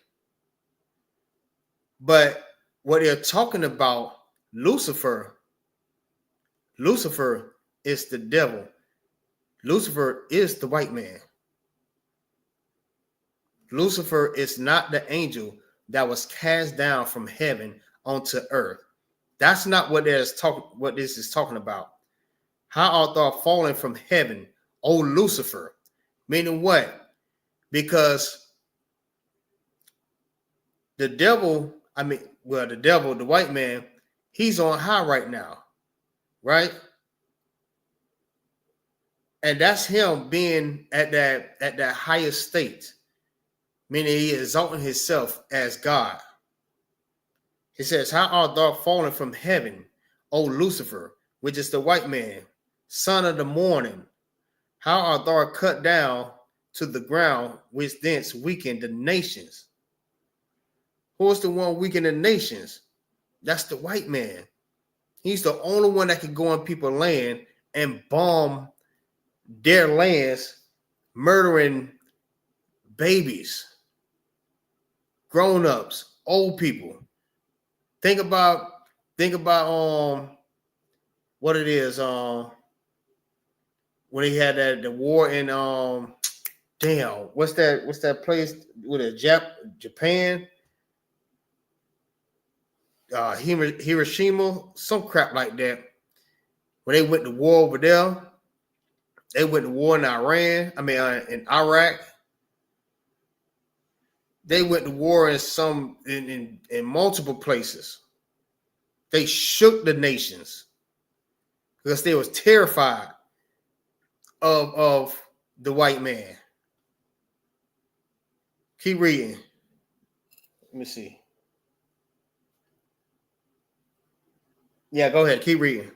But what they're talking about, Lucifer is the devil. Lucifer is the white man. Lucifer is not the angel that was cast down from heaven onto earth. That's not what this is talking about. How art thou fallen from heaven, O Lucifer? Meaning what? Because the devil, the white man, he's on high right now, right? And that's him being at that highest state, meaning he is exalting himself as God. He says, how art thou fallen from heaven, O Lucifer, which is the white man, son of the morning? How art thou cut down to the ground, which thence weakened the nations? Who is the one weakening the nations? That's the white man. He's the only one that can go on people's land and bomb their lands, murdering babies, grown-ups, old people. Think about what it is when he had the war in what's that place with Japan, Hiroshima, some crap like that. When they went to war over there, they went to war in Iran. In Iraq. They went to war in multiple places. They shook the nations because they was terrified of the white man. Keep reading. Let me see. Yeah, go ahead. Keep reading.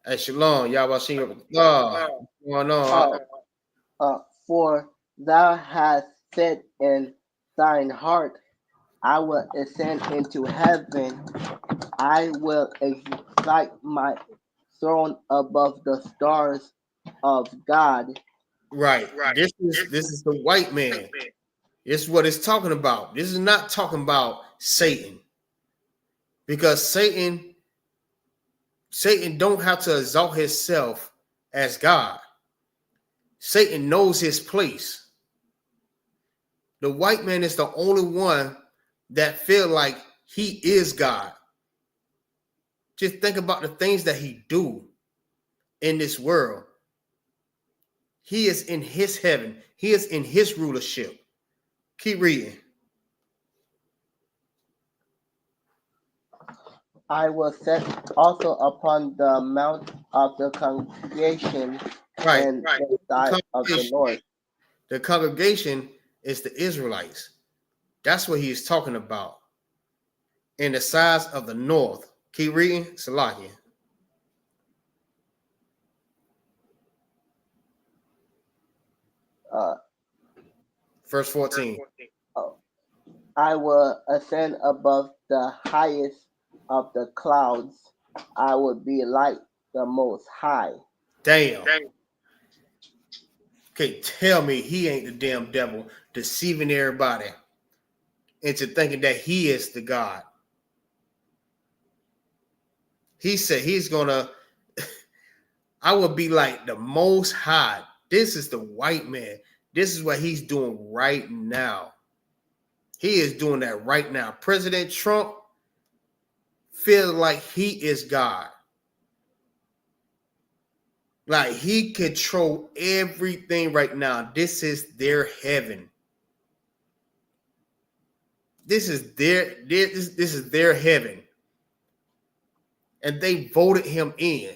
Hey, Shalom, y'all seen what's going on? For thou hast said in thine heart, I will ascend into heaven. I will excite my throne above the stars of God. Right. This is the white man. This is what it's talking about. This is not talking about Satan. Because Satan don't have to exalt himself as God. Satan knows his place. The white man is the only one that feel like he is God. Just think about the things that he do in this world. He is in his heaven. He is in his rulership. Keep reading. I will set also upon the mount of the congregation and the side of the north. The congregation is the Israelites. That's what he is talking about. In the sides of the north. Keep reading, Salakia. Verse 14. I will ascend above the highest of the clouds. I will be like the Most High. Damn. Okay, tell me he ain't the damn devil deceiving everybody into thinking that he is the God. He said he's gonna, I will be like the Most High. This is the white man. This is what he's doing right now. He is doing that right now. President Trump feels like he is God. Like he control everything right now. This is their heaven. This is their heaven. And they voted him in.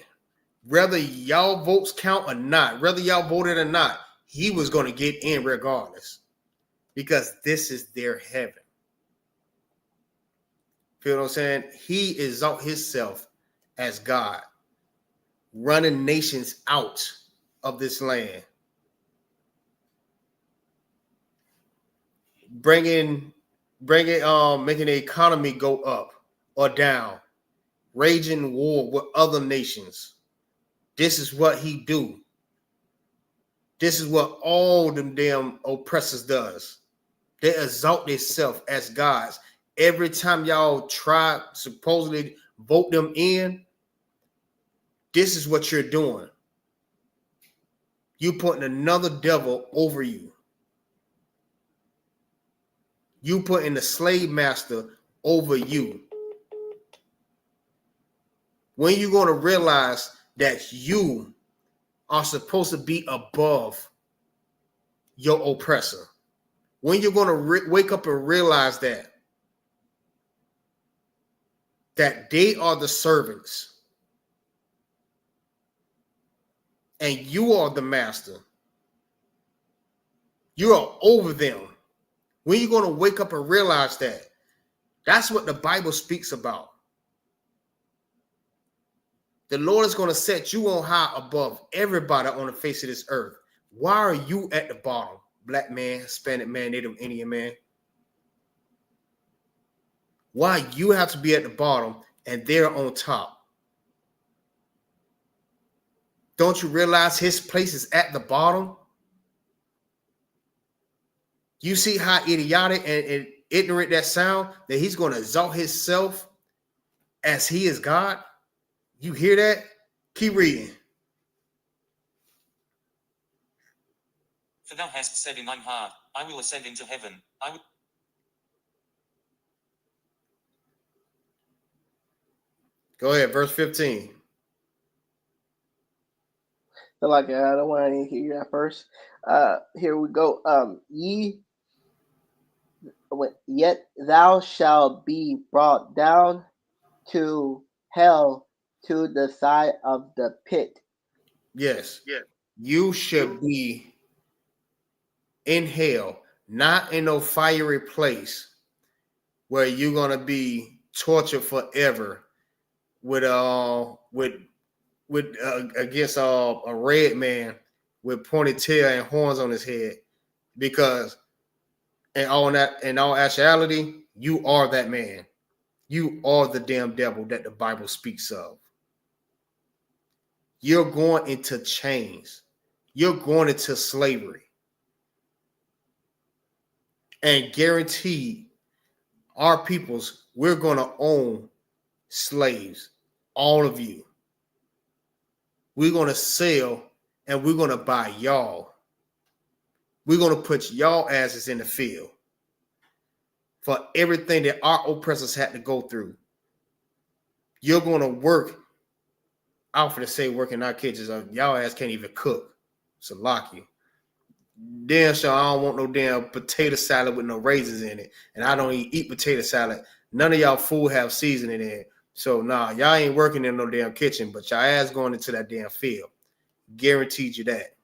Whether y'all votes count or not, whether y'all voted or not, he was going to get in regardless. Because this is their heaven. Feel what I'm saying? He exalts himself as God, running nations out of this land, making the economy go up or down, raging war with other nations. This is what he do. This is what all them damn oppressors does. They exalt themselves as gods. Every time y'all try supposedly vote them in, this is what you're doing. You putting another devil over you. You putting the slave master over you. When you going to realize that you are supposed to be above your oppressor? When you're going to wake up and realize that they are the servants and you are the master. You are over them. When you're going to wake up and realize that, that's what the Bible speaks about. The Lord is going to set you on high above everybody on the face of this earth. Why are you at the bottom? Black man, Hispanic man, Native Indian man. Why you have to be at the bottom and they're on top? Don't you realize his place is at the bottom? You see how idiotic and ignorant that sound, that he's going to exalt himself as he is God? You hear that? Keep reading. For thou hast said in thine heart, I will ascend into heaven. I will. Go ahead, verse 15. So like I don't want to hear you at first. Here we go. Yet thou shalt be brought down to hell, to the side of the pit. Yes. You should be in hell, not in no fiery place where you're gonna be tortured forever with against a red man with pointed tail and horns on his head, because in all actuality, you are that man. You are the damn devil that the Bible speaks of. You're going into chains. You're going into slavery. And guaranteed, our peoples, we're going to own slaves. All of you. We're going to sell and we're going to buy y'all. We're going to put y'all asses in the field for everything that our oppressors had to go through. You're going to work. I'm finna say working our kitchens. Y'all ass can't even cook. So lock you. damn sure I don't want no damn potato salad with no raisins in it. And I don't eat potato salad. None of y'all food have seasoning in it. So nah, y'all ain't working in no damn kitchen, but y'all ass going into that damn field. Guaranteed you that.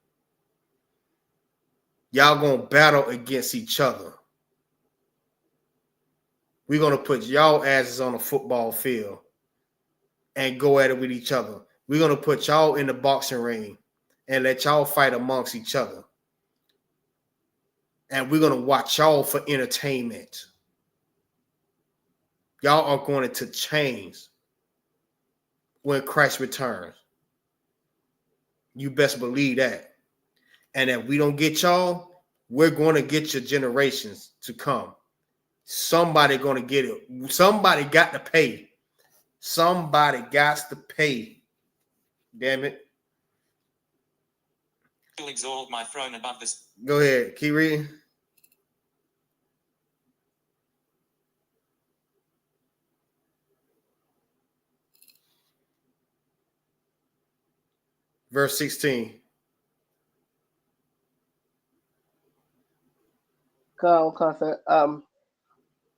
Y'all gonna battle against each other. We're gonna put y'all asses on a football field and go at it with each other. We're gonna put y'all in the boxing ring and let y'all fight amongst each other. And we're gonna watch y'all for entertainment. Y'all are going to change when Christ returns. You best believe that. And if we don't get y'all, we're going to get your generations to come. Somebody going to get it. Somebody got to pay. Somebody got to pay. Damn it. To exalt my throne above this. Go ahead. Keep reading. Verse 16.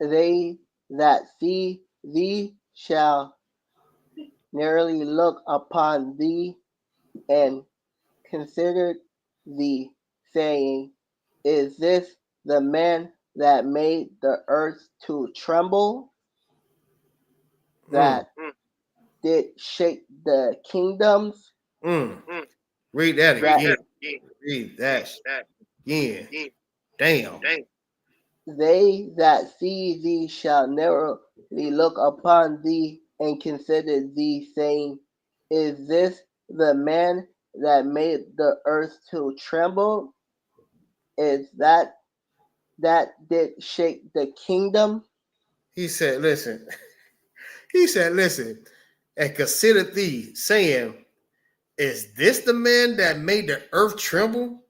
They that see thee shall narrowly look upon thee and consider thee, saying, is this the man that made the earth to tremble, that did shake the kingdoms? Read that again. Read that again. Damn. They that see thee shall narrowly look upon thee and consider thee, saying, is this the man that made the earth to tremble? Is that did shake the kingdom? He said, listen. He said, listen, and consider thee, saying, is this the man that made the earth tremble?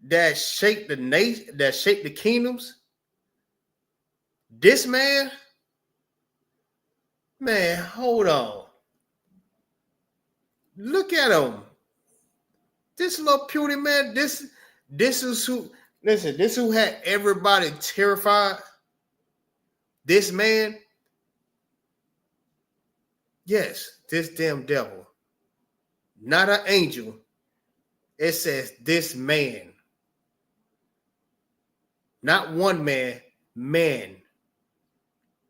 That shake the nation, that shake the kingdoms? This man? Man, hold on. Look at him. This little puny man, this is who, listen, this who had everybody terrified. This man, yes, this damn devil. Not an angel. It says this man. Not one man, man.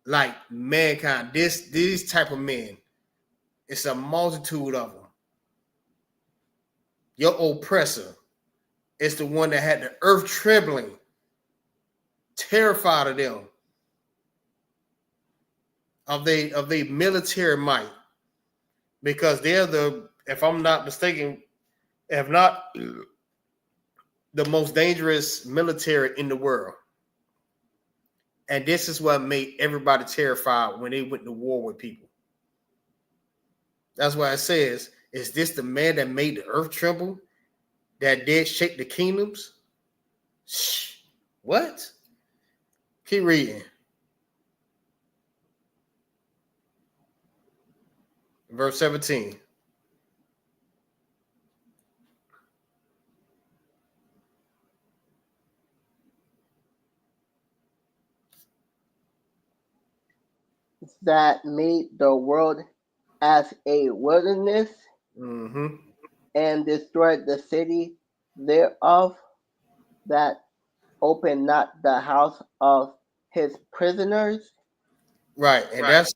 Like mankind. These type of men. It's a multitude of them. Your oppressor is the one that had the earth trembling, terrified of them, of their military might, because they're the, if I'm not mistaken, if not the most dangerous military in the world. And this is what made everybody terrified when they went to war with people. That's why it says, is this the man that made the earth tremble, that did shake the kingdoms? Shh. What? Keep reading. Verse 17. That made the world as a wilderness, and destroyed the city thereof, that opened not the house of his prisoners. Right, and that's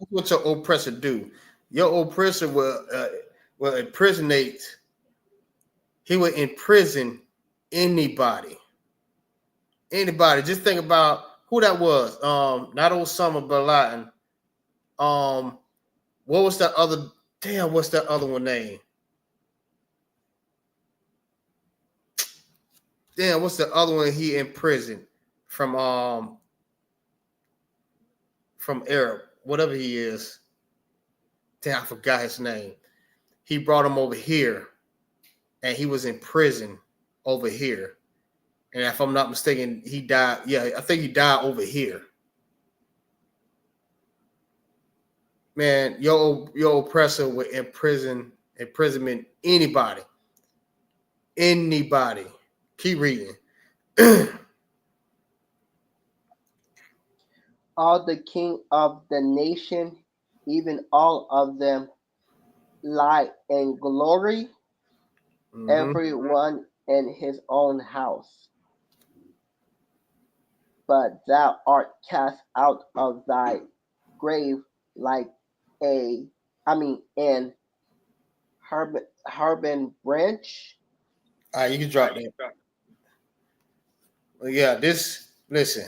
what your oppressor do. Your oppressor will imprisonate. He will imprison anybody. Anybody. Just think about who that was. Not Osama bin Laden. What was that other? Damn, what's that other one name? Damn, what's the other one he imprisoned from Arab, whatever he is. Damn, I forgot his name. He brought him over here, and he was in prison over here. And if I'm not mistaken, he died. Yeah, I think he died over here. Man, your oppressor would imprisonment anybody. anybody. Keep reading. All the king of the nation, even all of them, lie in glory, everyone in his own house. But thou art cast out of thy grave like an Harbin branch. All right, you can drop that. Well, yeah, listen.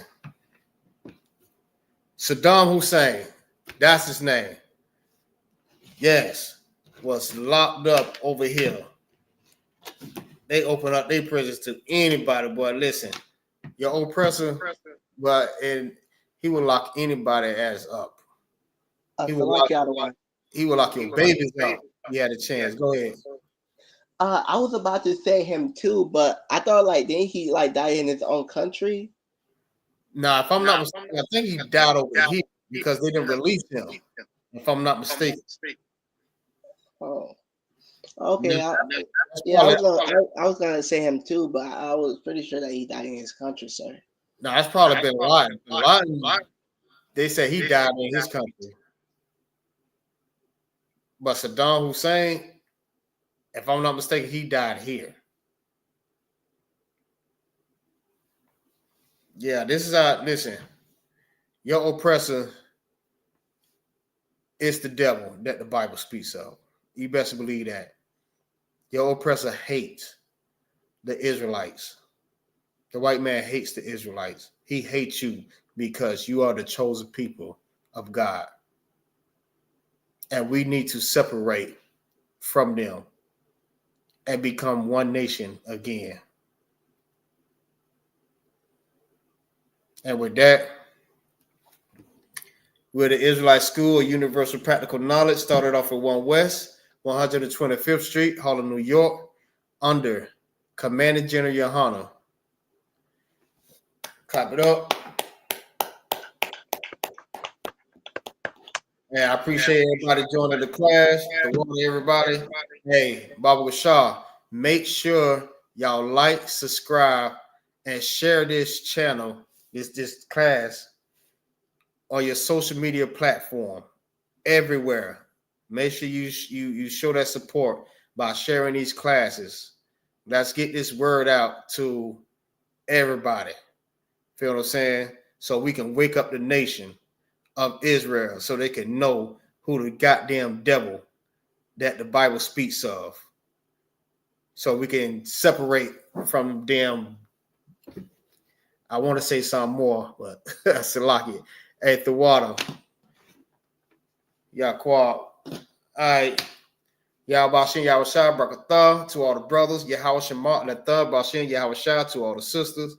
Saddam Hussein, that's his name. Yes, was locked up over here. They open up their prisons to anybody, boy. Listen, your oppressor, but and he will lock anybody ass up. He will lock your babies up. You had a chance. Go ahead. I was about to say him too, but I thought didn't he die in his own country? Nah, if I'm not mistaken, I think he died over here because they didn't release him. If I'm not mistaken. Oh, okay. I was gonna say him too, but I was pretty sure that he died in his country, sir. No, that's probably been a lie. They say he died in his country. But Saddam Hussein, if I'm not mistaken, he died here. Yeah, this is listen. Your oppressor is the devil that the Bible speaks of. You best believe that. Your oppressor hates the Israelites. The white man hates the Israelites. He hates you because you are the chosen people of God. And we need to separate from them and become one nation again. And with that, we're the Israelite School of Universal Practical Knowledge, started off at 1 West, 125th Street, Harlem, New York, under Commanding General Yahanna. Clap it up. Yeah, I appreciate everybody joining the class. The one everybody. Hey, Baba Shah, make sure y'all like, subscribe, and share this channel, this class on your social media platform everywhere. Make sure you show that support by sharing these classes. Let's get this word out to everybody. Feel what I'm saying? So we can wake up the nation of Israel so they can know who the goddamn devil that the Bible speaks of. So we can separate from them. I want to say something more, but Salaki. Hey, the water. Yaquab. All right. Yahweh Yahushua Barakatah to all the brothers. Yahweh Shema Latah Bashin Yahushua to all the sisters.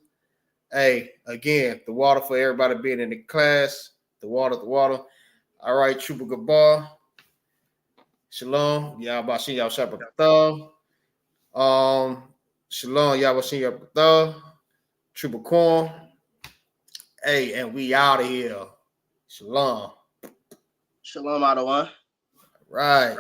Hey, again, the water for everybody being in the class. The water. All right, Trooper Gabar. Shalom. Yahweh Yahushua Barakatah. Shalom. Yahweh Barakatah. Trooper Corn. Hey, and we out of here. Shalom. Shalom, Adawan. Right.